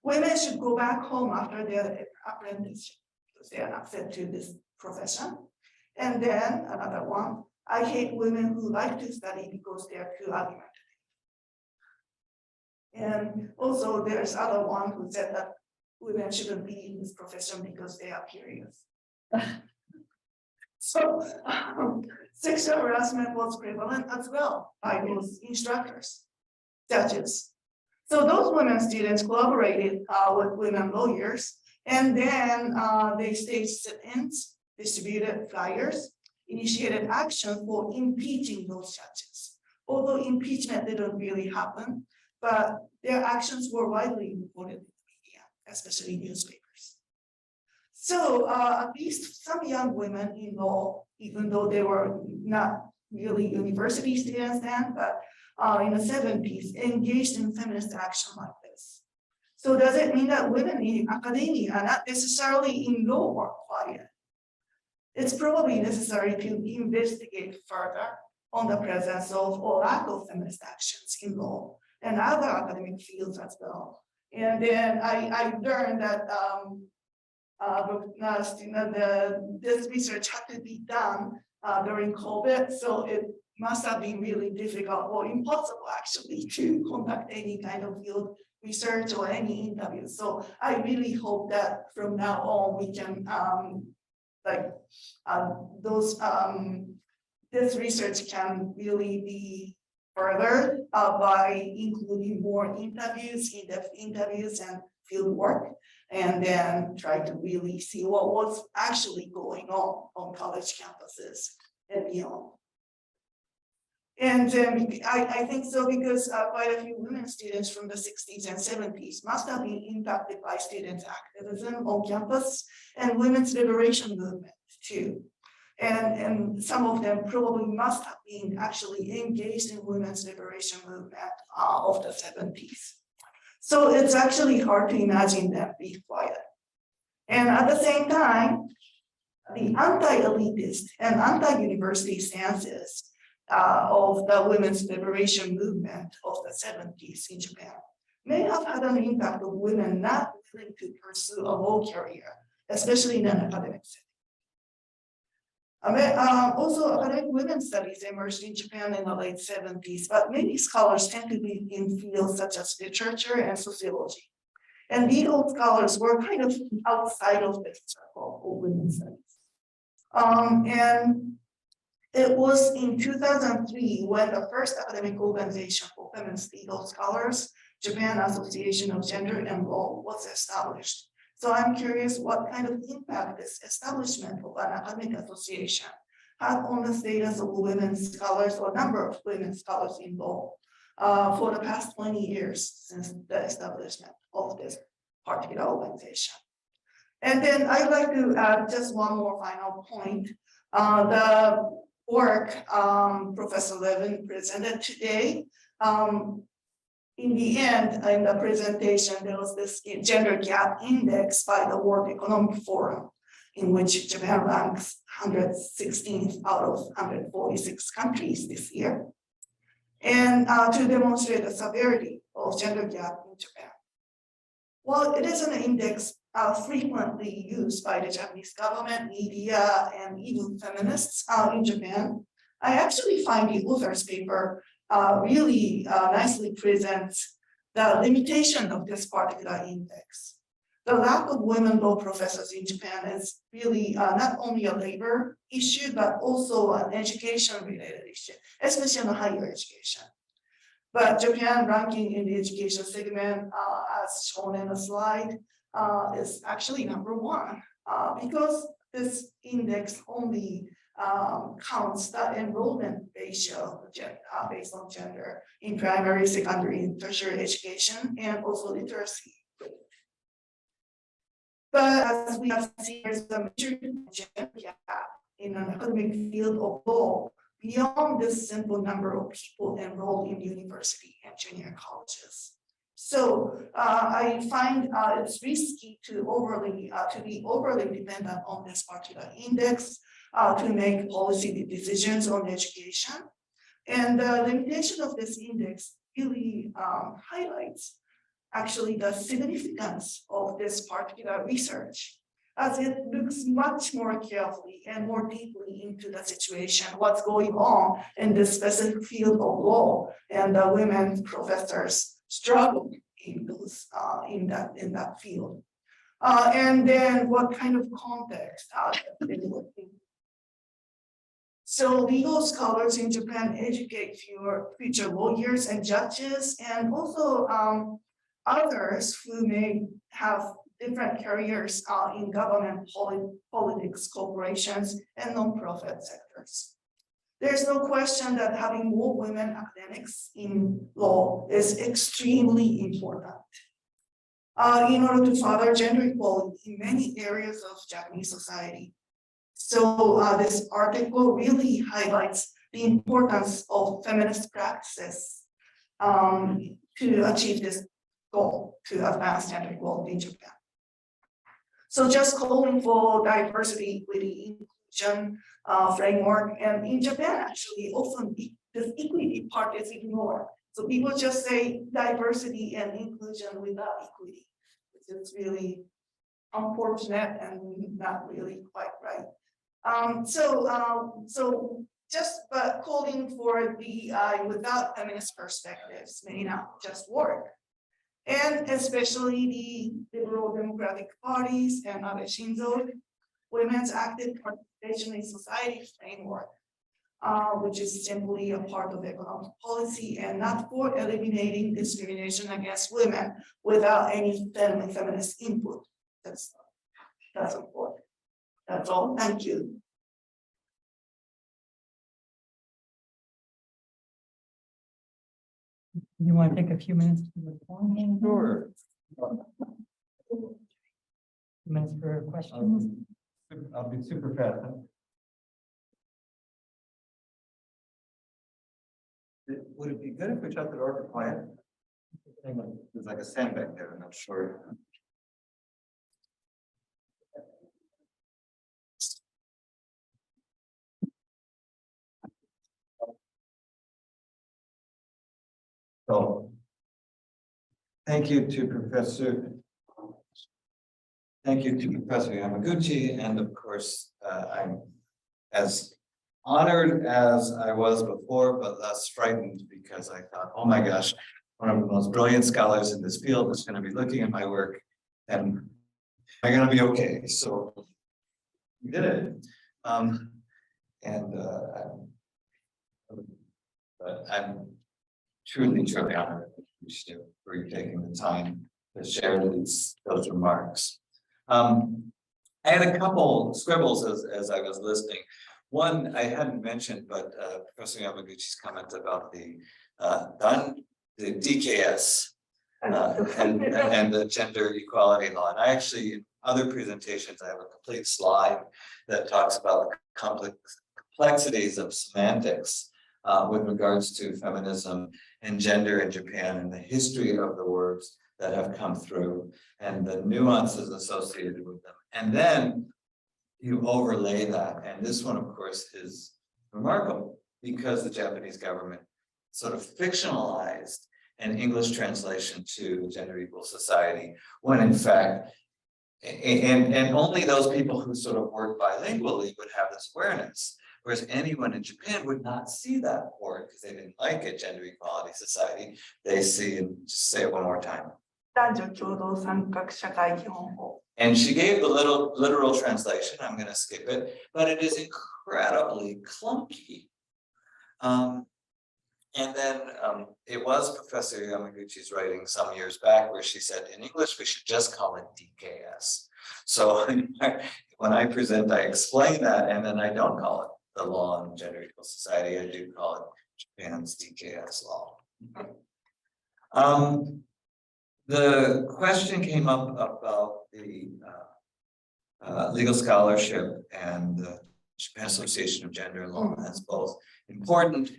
Women should go back home after their apprenticeship because they are not fit to this profession. And then another one, I hate women who like to study because they are too argumentative. And also there's other one who said that women shouldn't be in this profession because they are curious. So sexual harassment was prevalent as well by those instructors, judges. So those women students collaborated with women lawyers, and then they staged sit-ins, distributed flyers, initiated action for impeaching those judges. Although impeachment didn't really happen, but their actions were widely reported in the media, especially newspapers. So at least some young women in law, even though they were not really university students then, but in the 70s, engaged in feminist action like this. So does it mean that women in academia are not necessarily in law or quiet? It's probably necessary to investigate further on the presence of or lack of feminist actions in law and other academic fields as well. And then I learned that this research had to be done during COVID, so it must have been really difficult or impossible actually to conduct any kind of field research or any interviews. So I really hope that from now on we can this research can really be furthered by including more interviews, in-depth interviews and field work, and then try to really see what was actually going on college campuses and beyond. And I think so because quite a few women students from the 60s and 70s must have been impacted by students' activism on campus and women's liberation movement too. And some of them probably must have been actually engaged in women's liberation movement of the 70s. So it's actually hard to imagine them be quiet. And at the same time, the anti-elitist and anti-university stances of the women's liberation movement of the 70s in Japan may have had an impact of women not willing to pursue a law career, especially in an academic setting. Also, academic women's studies emerged in Japan in the late 70s, but many scholars tend to be in fields such as literature and sociology. And legal scholars were kind of outside of this circle of women's studies. And it was in 2003 when the first academic organization for feminist legal scholars, Japan Association of Gender and Law, was established. So I'm curious what kind of impact this establishment of an academic association had on the status of women scholars or number of women scholars in law for the past 20 years since the establishment of this particular organization. And then I'd like to add just one more final point. The work Professor Levin presented today, in the end, in the presentation, there was this gender gap index by the World Economic Forum, in which Japan ranks 116th out of 146 countries this year, and to demonstrate the severity of gender gap in Japan. While it is an index frequently used by the Japanese government, media, and even feminists in Japan, I actually find the author's paper really nicely presents the limitation of this particular index. the lack of women law professors in Japan is really not only a labor issue, but also an education related issue, especially in the higher education. But Japan ranking in the education segment, as shown in the slide, is actually #1, because this index only counts the enrollment ratio based on gender in primary, secondary, and tertiary education, and also literacy rate. But as we have seen, there's a major gender gap in an academic field of law beyond this simple number of people enrolled in university and junior colleges. So I find it's risky to be overly dependent on this particular index to make policy decisions on education. And the limitation of this index really highlights actually the significance of this particular research, as it looks much more carefully and more deeply into the situation, what's going on in this specific field of law, and the women professors struggle in those in that field. And then what kind of context they look in. So legal scholars in Japan educate future lawyers and judges, and also others who may have different careers in government, politics, corporations, and nonprofit sectors. There's no question that having more women academics in law is extremely important in order to further gender equality in many areas of Japanese society. So this article really highlights the importance of feminist practices to achieve this goal to advance gender equality in Japan. So just calling for diversity, equity, inclusion framework, and in Japan actually often this equity part is ignored. So people just say diversity and inclusion without equity, which is really unfortunate and not really quite right. So but calling for DEI without feminist perspectives may not just work. And especially the liberal democratic parties and Abe Shinzo, women's active participation in society framework, which is simply a part of economic policy and not for eliminating discrimination against women without any feminist input. That's important. That's all. Thank you. You want to take a few minutes to respond? Sure. Minutes for questions? I'll be super fast. Would it be good if we shut the door for quiet? There's like a sandbag there, I'm not sure. So, thank you to Professor Yamaguchi, and of course, I'm as honored as I was before, but less frightened because I thought, oh my gosh, one of the most brilliant scholars in this field is going to be looking at my work, and am I going to be okay? So we did it, but I'm truly honored for you taking the time to share those remarks. I had a couple scribbles as I was listening. One I hadn't mentioned, but Professor Yamaguchi's comment about the DKS and the gender equality law. And I actually, in other presentations, I have a complete slide that talks about the complexities of semantics with regards to feminism and gender in Japan and the history of the words that have come through and the nuances associated with them. And then you overlay that. And this one, of course, is remarkable because the Japanese government sort of fictionalized an English translation to gender equal society, when in fact, and only those people who sort of work bilingually would have this awareness. Whereas anyone in Japan would not see that word because they didn't like it, gender equality society. They see, and just say it one more time, 男女共同参画社会基本法。 And she gave the literal translation. I'm going to skip it, but it is incredibly clunky. And then it was Professor Yamaguchi's writing some years back where she said in English we should just call it DKS. So when I present, I explain that, and then I don't call it the law on gender equal society. I do call it Japan's DKS law. The question came up about the legal scholarship and the Japan Association of Gender Law as both important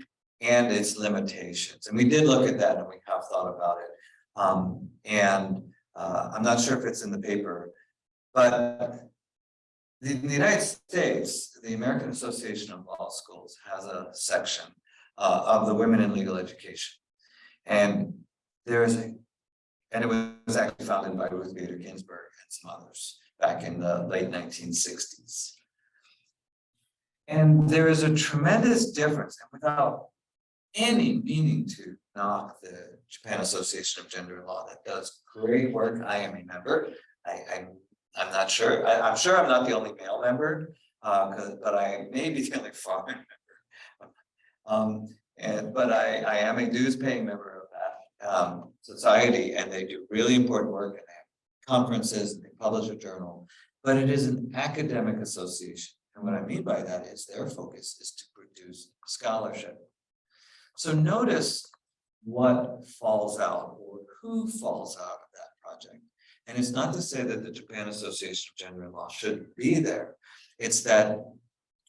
and its limitations. And we did look at that and we have thought about it. I'm not sure if it's in the paper, but in the United States, the American Association of Law Schools has a section of the women in legal education. And it was actually founded by Ruth Bader Ginsburg and some others back in the late 1960s. And there is a tremendous difference, and without any meaning to knock the Japan Association of Gender Law that does great work. I am a member. I'm not sure. I'm sure I'm not the only male member, but I may be the only foreign member. But I am a dues-paying member of that society, and they do really important work, and they have conferences, and they publish a journal. But it is an academic association, and what I mean by that is their focus is to produce scholarship. So notice what falls out, or who falls out of that project. And it's not to say that the Japan Association of Gender Law shouldn't be there. It's that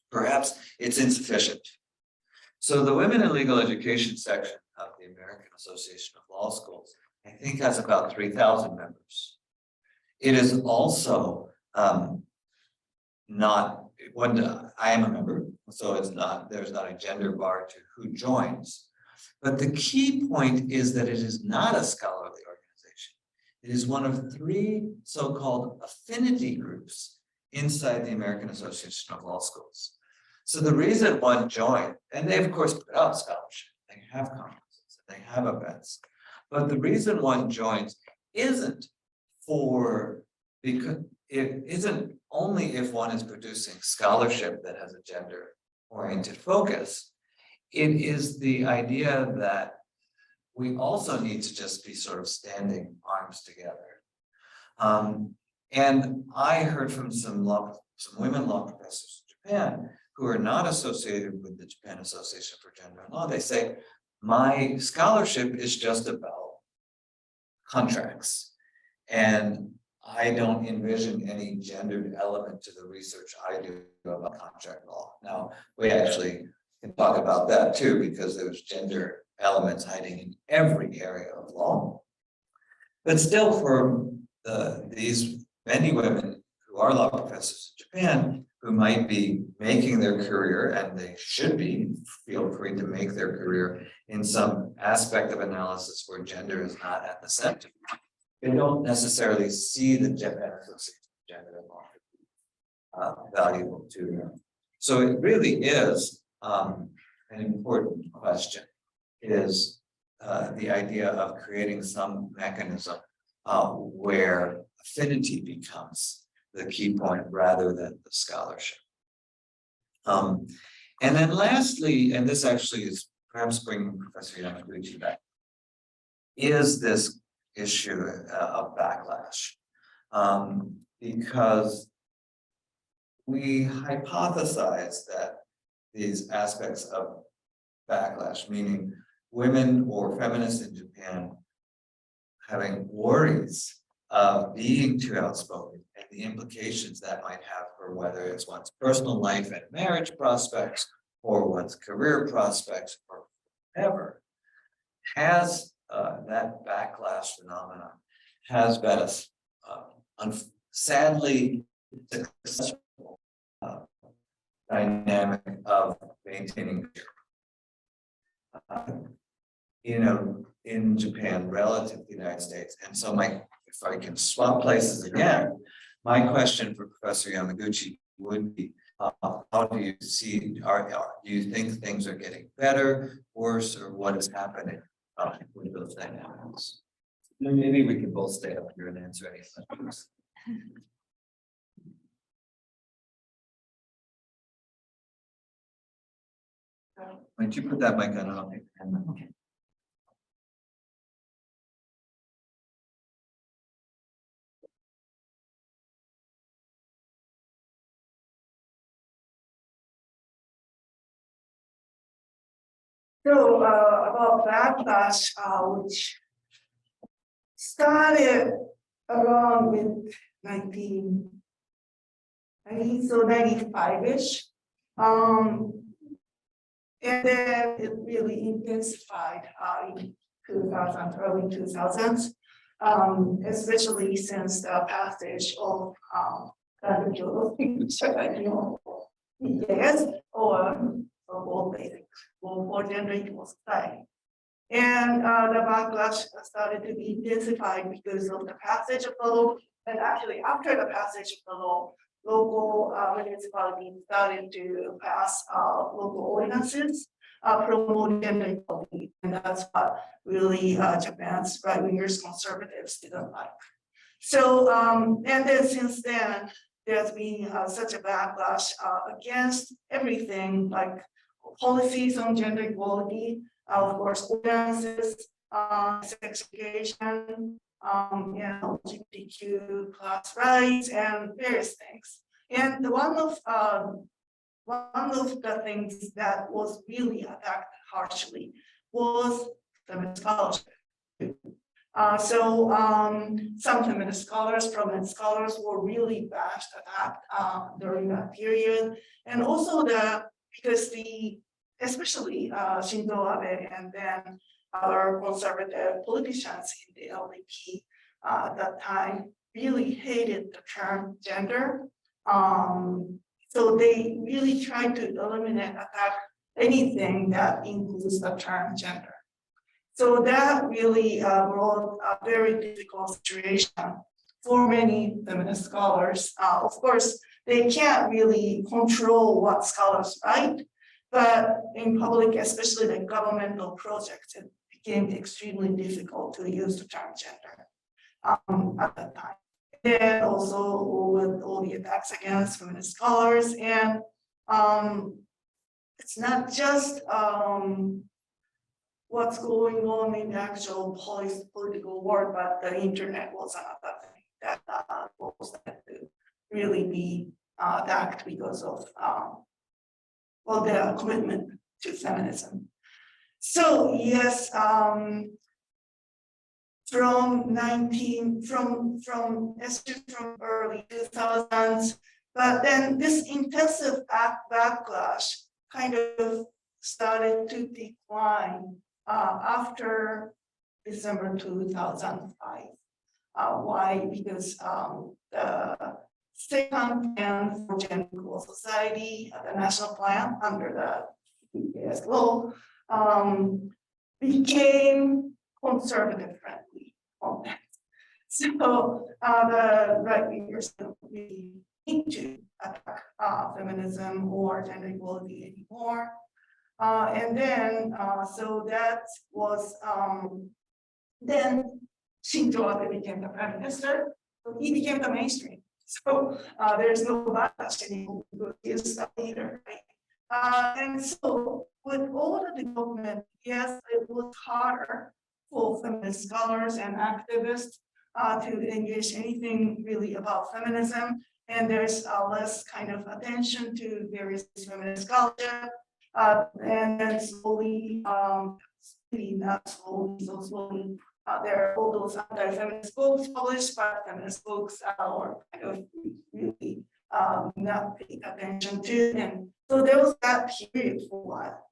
perhaps it's insufficient. So the Women in Legal Education section of the American Association of Law Schools, I think, has about 3,000 members. It is also not one. I am a member, so there's not a gender bar to who joins. But the key point is that it is not a scholarly organization. It is one of 3 so-called affinity groups inside the American Association of Law Schools. So the reason one joined, and they of course put out scholarship, they have conferences, they have events, but the reason one joins isn't because it isn't only if one is producing scholarship that has a gender-oriented focus. It is the idea that we also need to just be sort of standing arms together. And I heard from some women law professors in Japan who are not associated with the Japan Association for Gender and Law. They say, my scholarship is just about contracts, and I don't envision any gendered element to the research I do about contract law. Now, we actually can talk about that too, because there's gender elements hiding in every area of law. But still, for these many women who are law professors in Japan, who might be making their career, and they should feel free to make their career in some aspect of analysis where gender is not at the center. They don't necessarily see the Japan Association of Gender and Law valuable to them. So it really is an important question, is the idea of creating some mechanism where affinity becomes the key point rather than the scholarship. And then lastly, and this actually is perhaps bringing Professor Yamaguchi back, is this issue of backlash. Because we hypothesize that these aspects of backlash, meaning women or feminists in Japan having worries of being too outspoken and the implications that might have for whether it's one's personal life and marriage prospects or one's career prospects or whatever, has that backlash phenomenon has been a sadly successful dynamic of maintaining in Japan relative to the United States. And so if I can swap places again, my question for Professor Yamaguchi would be, how do you see, do you think things are getting better, worse, or what is happening with those dynamics? Maybe we can both stay up here and answer any questions. Why don't you put that mic on? Okay. So about backlash, which started around with 1990, so 95-ish. And then it really intensified in 2000, early 2000s, especially since the passage of yes, or so-called basic for gender equal society. And the backlash started to be intensified because of the passage of the law, and actually after the passage of the law, local municipalities started to pass local ordinances promoting gender equality, and that's what really Japan's right wingers conservatives didn't like. So and then since then, there's been such a backlash against everything like policies on gender equality, of course, ordinances, sex education, LGBTQ plus rights, and various things. And one of the things that was really attacked harshly was feminist scholarship. Some feminist scholars, prominent scholars, were really bashed, attacked during that period, and also because especially Shinzo Abe and then other conservative politicians in the LDP at that time really hated the term gender. So they really tried to eliminate, attack anything that includes the term gender. So that really brought a very difficult situation for many feminist scholars. Of course, they can't really control what scholars write, but in public, especially the governmental projects, it became extremely difficult to use the term gender at that time. And also with all the attacks against feminist scholars, and it's not just what's going on in the actual political world, but the internet was another thing that was to really be attacked because of their commitment to feminism. So yes, from early 2000s, but then this intensive backlash kind of started to decline after December 2005. Why? Because the second plan for gender equal society, the national plan under the PPS law, became conservative friendly on that. So the right wingers don't really need to attack feminism or gender equality anymore. And then, so that was, then Shinzo Abe became the prime minister, so he became the mainstream. So there's no backlash anymore because he's the leader, right? And so with all the development, yes, it was harder for feminist scholars and activists to engage anything really about feminism, and there's less kind of attention to various feminist scholarship. And then slowly, not slowly, so slowly, there are all those anti-feminist books published, but feminist books are kind of really not paying attention to. And so there was that period for a while.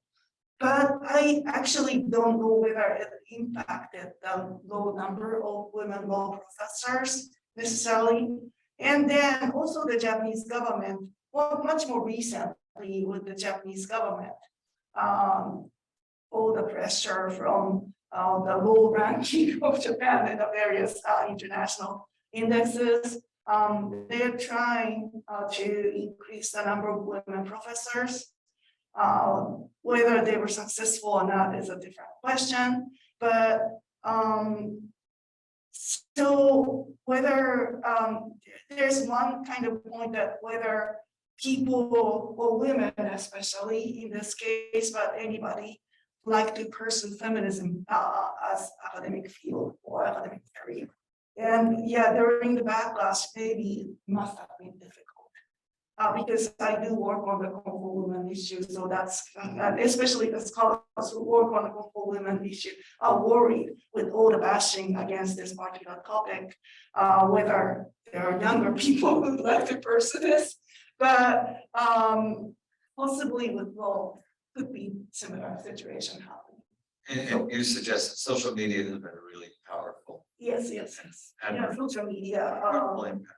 But I actually don't know whether it impacted the low number of women law professors necessarily. And then also the Japanese government, well, much more recently with the Japanese government, all the pressure from the low ranking of Japan in the various international indexes, they're trying to increase the number of women professors. Whether they were successful or not is a different question, but So whether, there's one kind of point that whether people or women, especially in this case, but anybody like to pursue feminism as academic field or academic career. And yeah, during the backlash, maybe must have been difficult. Because I do work on the Kung Fu women issue, so that's, especially the scholars who work on the Kung Fu women issue are worried with all the bashing against this particular topic, whether there are younger people who like to pursue this, but possibly with both could be similar situation happening. And you suggest that social media has been really powerful. Yes. And Yeah, social media, powerful impact.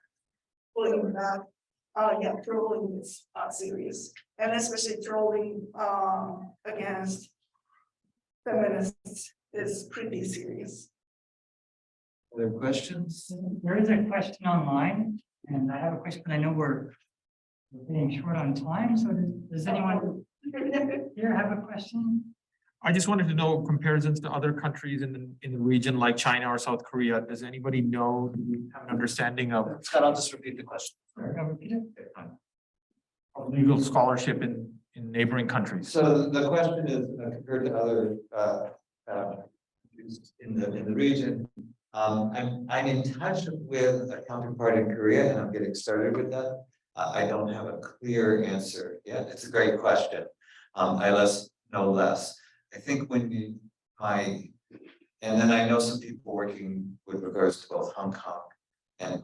pulling back. Yeah, trolling is serious, and especially trolling against feminists is pretty serious. Other questions? There is a question online, and I have a question. I know we're getting short on time, so does anyone here have a question? I just wanted to know comparisons to other countries in the region like China or South Korea. Does anybody know, do you have an understanding of Scott, I'll just repeat the question. legal scholarship in neighboring countries? So the question is compared to other in the region. I'm in touch with a counterpart in Korea, and I'm getting started with that. I don't have a clear answer yet. It's a great question. I know less. I think when and then I know some people working with regards to both Hong Kong and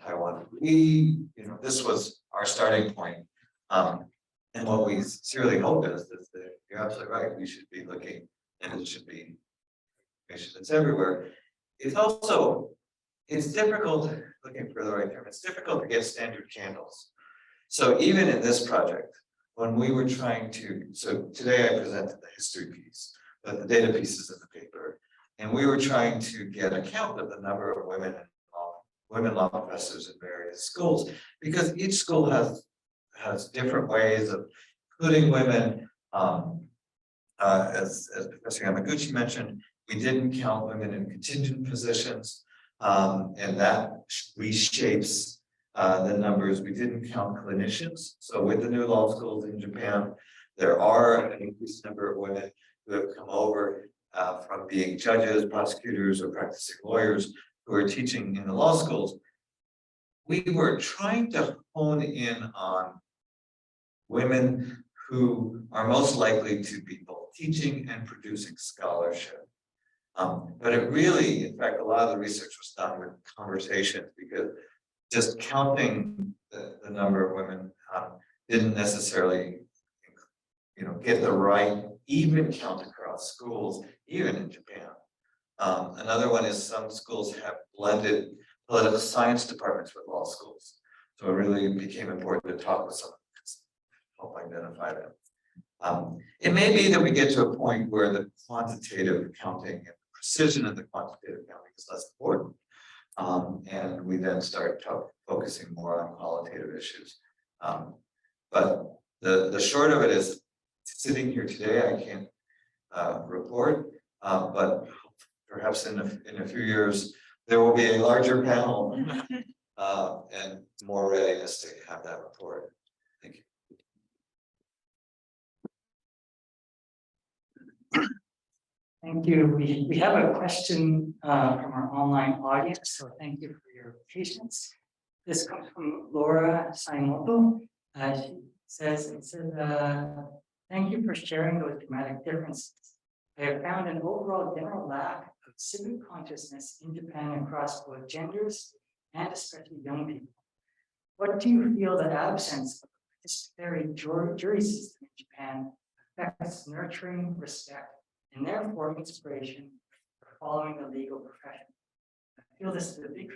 Taiwan. This was our starting point. And what we sincerely hope is that you're absolutely right. We should be looking, and it should be information that's everywhere. It's difficult, looking for the right term, it's difficult to get standard channels. So even in this project, when we were trying to, so today I presented the history piece, but the data pieces in the paper, and we were trying to get a count of the number of women law professors in various schools, because each school has different ways of including women. As Professor Yamaguchi mentioned, we didn't count women in contingent positions, and that reshapes the numbers. We didn't count clinicians. So with the new law schools in Japan, there are an increased number of women who have come over from being judges, prosecutors, or practicing lawyers who are teaching in the law schools. We were trying to hone in on women who are most likely to be both teaching and producing scholarship. But it really, in fact, a lot of the research was done with conversations, because just counting the number of women didn't necessarily, get the right even count across schools, even in Japan. Another one is some schools have blended political science departments with law schools. So it really became important to talk with someone to help identify them. It may be that we get to a point where the quantitative counting and precision of the quantitative counting is less important. And we then start focusing more on qualitative issues. But the short of it is, sitting here today, I can't report, but perhaps in a few years, there will be a larger panel and more readiness to have that report. Thank you. Thank you. We have a question from our online audience, so thank you for your patience. This comes from Laura Saimoto. She says, thank you for sharing those dramatic differences. I have found an overall general lack of civic consciousness in Japan across both genders and especially young people. What do you feel that absence of a participatory jury system in Japan affects nurturing respect and therefore inspiration for following the legal profession? I feel this is a big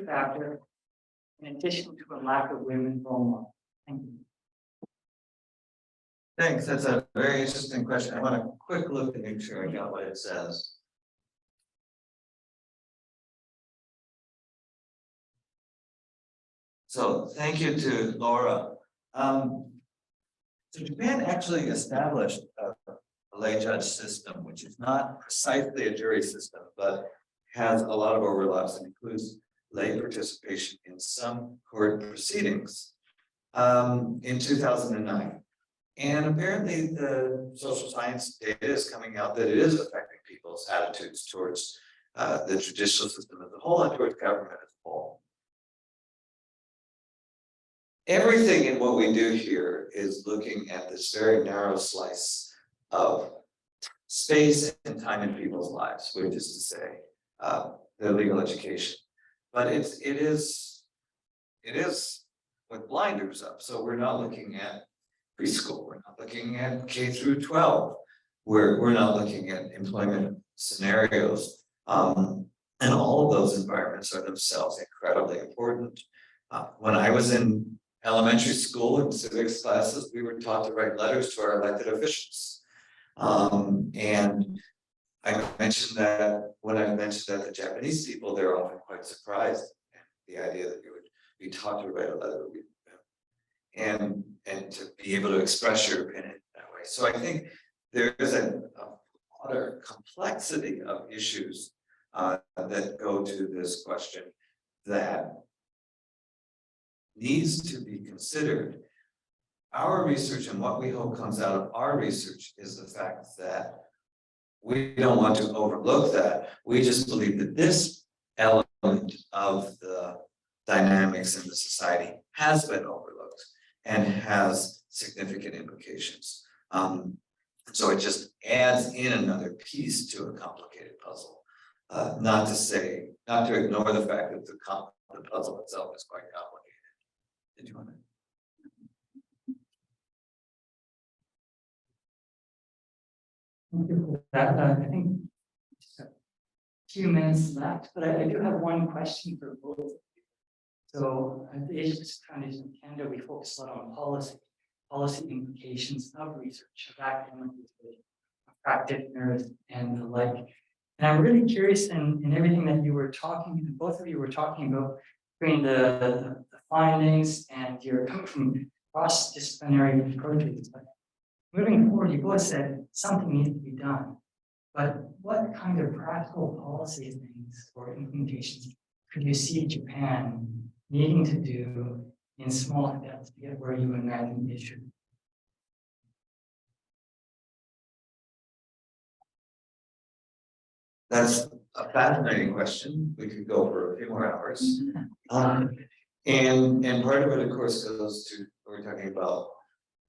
factor in addition to a lack of women role models. Thank you. Thanks. That's a very interesting question. I want a quick look to make sure I got what it says. So thank you to Laura. So Japan actually established a lay judge system, which is not precisely a jury system, but has a lot of overlaps and includes lay participation in some court proceedings in 2009. And apparently the social science data is coming out that it is affecting people's attitudes towards the judicial system as a whole and towards government as a whole. Everything in what we do here is looking at this very narrow slice of space and time in people's lives, which is to say, their legal education. But it is with blinders up. So we're not looking at preschool, we're not looking at K through 12, we're not looking at employment scenarios. And all of those environments are themselves incredibly important. When I was in elementary school in civics classes, we were taught to write letters to our elected officials. And I mentioned that when I mentioned that to Japanese people, they're often quite surprised at the idea that you would be taught to write a letter and to be able to express your opinion that way. So I think there is a broader complexity of issues that go to this question that needs to be considered. Our research and what we hope comes out of our research is the fact that we don't want to overlook that. We just believe that this element of the dynamics in the society has been overlooked and has significant implications. So it just adds in another piece to a complicated puzzle. Not to ignore the fact that the puzzle itself is quite complicated. Did you want to? Thank you for that. I think just a few minutes left, but I do have one question for both of you. So at the Asia Foundation of Canada, we focus a lot on policy implications of research, of academic research, of practitioners and the like. And I'm really curious in everything that you were talking, both of you were talking about between the findings and you're coming from cross-disciplinary approaches. But moving forward, you both said something needs to be done. But what kind of practical policy things or implementations could you see Japan needing to do in small steps to get where you imagine it should? That's a fascinating question. We could go for a few more hours. And part of it, of course, goes to we're talking about,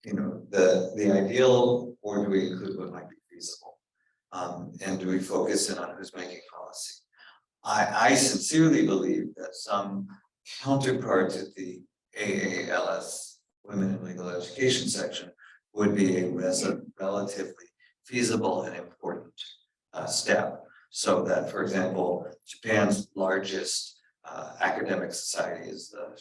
the ideal, or do we include what might be feasible? And do we focus in on who's making policy? I sincerely believe that some counterpart to the AALS Women in Legal Education section would be a relatively feasible and important step. So that, for example, Japan's largest academic society is the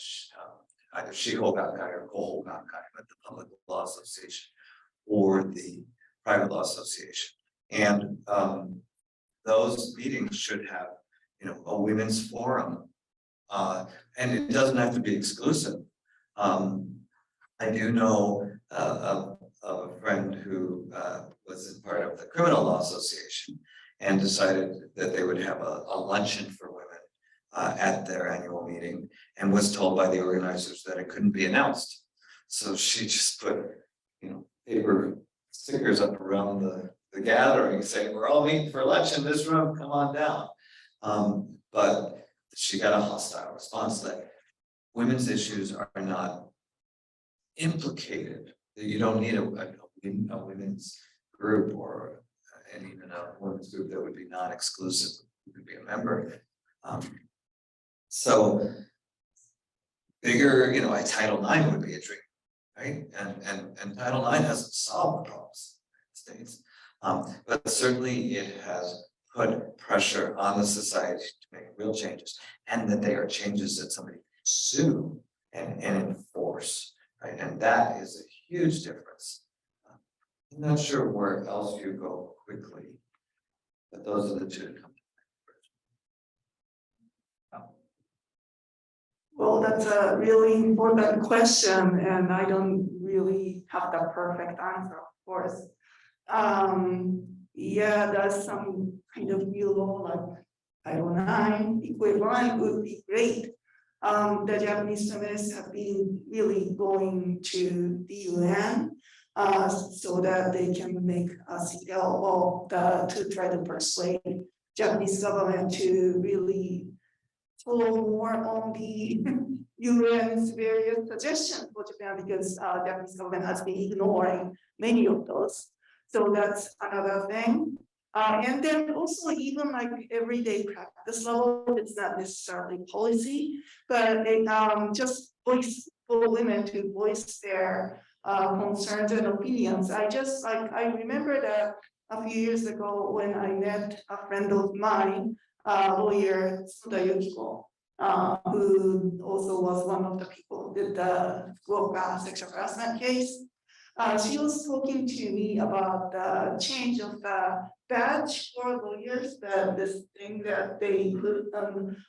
either Shiho Gakkai or Koho Gakkai, but the Public Law Association or the Private Law Association. And those meetings should have, a women's forum. And it doesn't have to be exclusive. I do know of a friend who was part of the Criminal Law Association and decided that they would have a luncheon for women at their annual meeting, and was told by the organizers that it couldn't be announced. So she just put, paper stickers up around the gathering saying, we're all meeting for lunch in this room, come on down. But she got a hostile response that women's issues are not implicated. You don't need a women's group and even a women's group that would be non-exclusive, you could be a member. So bigger, a Title IX would be a dream, right? And Title IX hasn't solved the problems in the United States. But certainly it has put pressure on the society to make real changes, and that they are changes that somebody can sue and enforce, right? And that is a huge difference. I'm not sure where else you go quickly, but those are the two that come to mind. Well, that's a really important question, and I don't really have the perfect answer, of course. Yeah, that's some kind of below like Title IX equivalent would be great. The Japanese feminists have been really going to the UN so that they can make a CL to try to persuade Japanese government to really follow more on the UN's various suggestions for Japan because Japanese government has been ignoring many of those. So that's another thing. And then also even like everyday practice level, it's not necessarily policy, but it, just voice for women to voice their concerns and opinions. I remember that a few years ago when I met a friend of mine, lawyer Suda Yukiko, who also was one of the people who did the sexual harassment case. She was talking to me about the change of the badge for lawyers, this thing that they put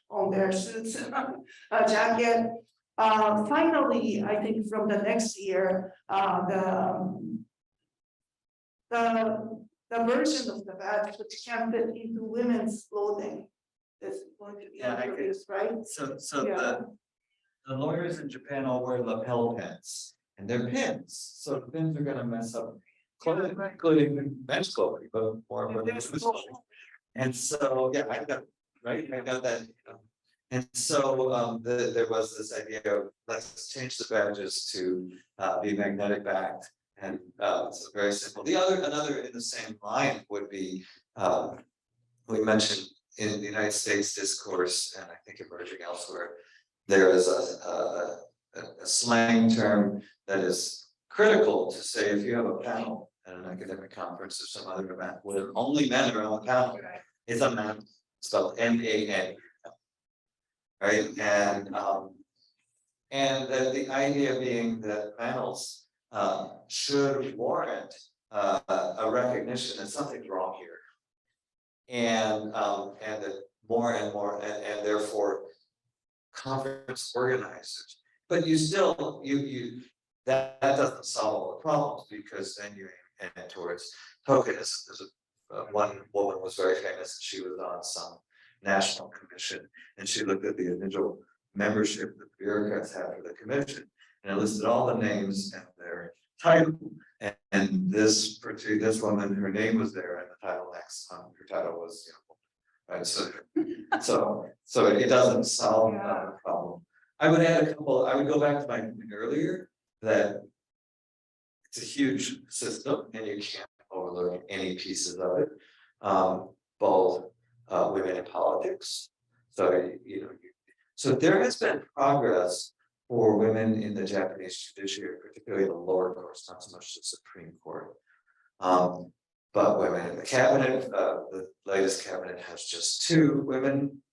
on their suits and jacket. Finally, I think from the next year, the version of the badge which can fit into women's clothing is going to be introduced, right? So Yeah. the lawyers in Japan all wear lapel pins, and they're pins, so the pins are gonna mess up clothing, including men's clothing, but more of women's clothing. And so, yeah, I got that. And so there was this idea of let's change the badges to be magnetic backed, and it's very simple. Another in the same line would be we mentioned in the United States discourse, and I think emerging elsewhere, there is a slang term that is critical to say if you have a panel at an academic conference or some other event where only men are on the panel, it's a man spelled M-A-N. Right, and the idea being that panels should warrant a recognition that something's wrong here, and that more and more, and therefore conference organizers. But you still that doesn't solve all the problems, because then you head towards tokenism. There's one woman was very famous. She was on some national commission, and she looked at the individual membership that the bureaucrats had for the commission, and it listed all the names and their title. And this woman, her name was there, and the title next her title was, right. So it doesn't solve the problem. I would add a couple. I would go back to my point earlier that it's a huge system, and you can't overlook any pieces of it. Both women in politics. So so there has been progress for women in the Japanese judiciary, particularly the lower courts, not so much the Supreme Court. But women in the cabinet, the latest cabinet has just 2 women.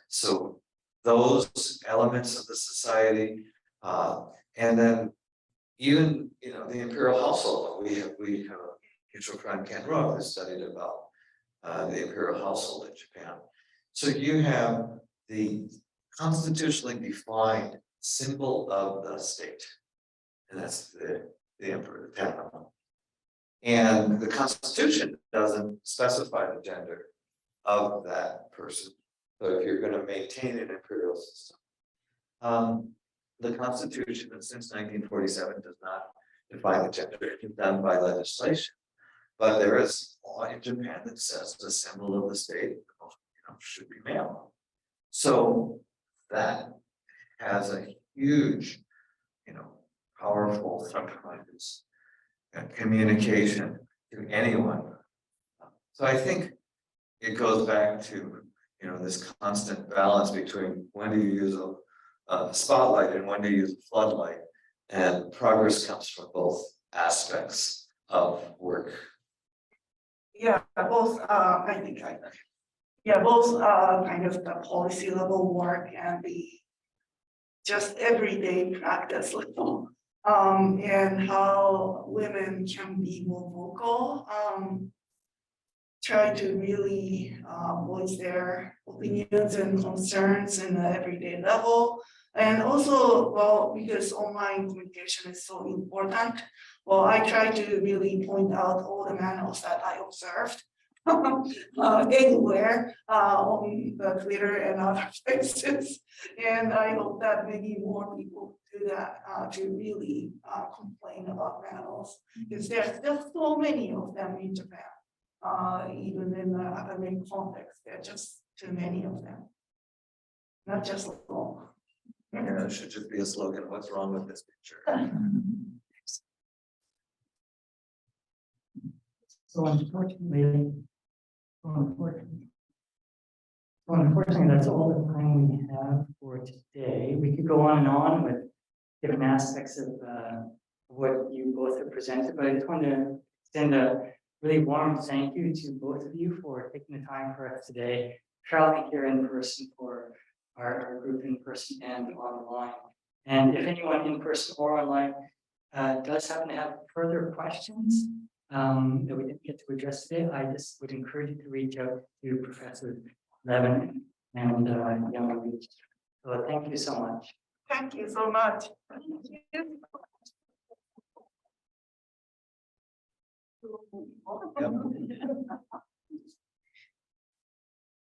So those elements of the society, and then even the imperial household. We have Mutual Friend Ken Rook has studied about the imperial household in Japan. So you have the constitutionally defined symbol of the state, and that's the emperor, the Tenno. And the Constitution doesn't specify the gender of that person. So if you're going to maintain an imperial system, the Constitution since 1947 does not define the gender. It's done by legislation. But there is law in Japan that says the symbol of the state should be male. So that has a huge, powerful sometimes communication to anyone. So I think it goes back to this constant balance between when do you use a spotlight and when do you use a floodlight, and progress comes from both aspects of work. Yeah, both I think both kind of the policy level work and the just everyday practice level, and how women can be more vocal, try to really voice their opinions and concerns in the everyday level, And also, well, because online communication is so important, well, I try to really point out all the manuals that I observed anywhere on the Twitter and other places. And I hope that maybe more people do that to really complain about manuals, because there's just so many of them in Japan. Even in the academic context, there are just too many of them. Not just long. Yeah, it should just be a slogan, what's wrong with this picture? So unfortunately, that's all the time we have for today. We could go on and on with different aspects of what you both have presented, but I just want to extend a really warm thank you to both of you for taking the time for us today, traveling here in person for our group in person and online. And if anyone in person or online does happen to have further questions that we didn't get to address today, I just would encourage you to reach out to Professor Levin and Young. So thank you so much. Thank you so much. Yep.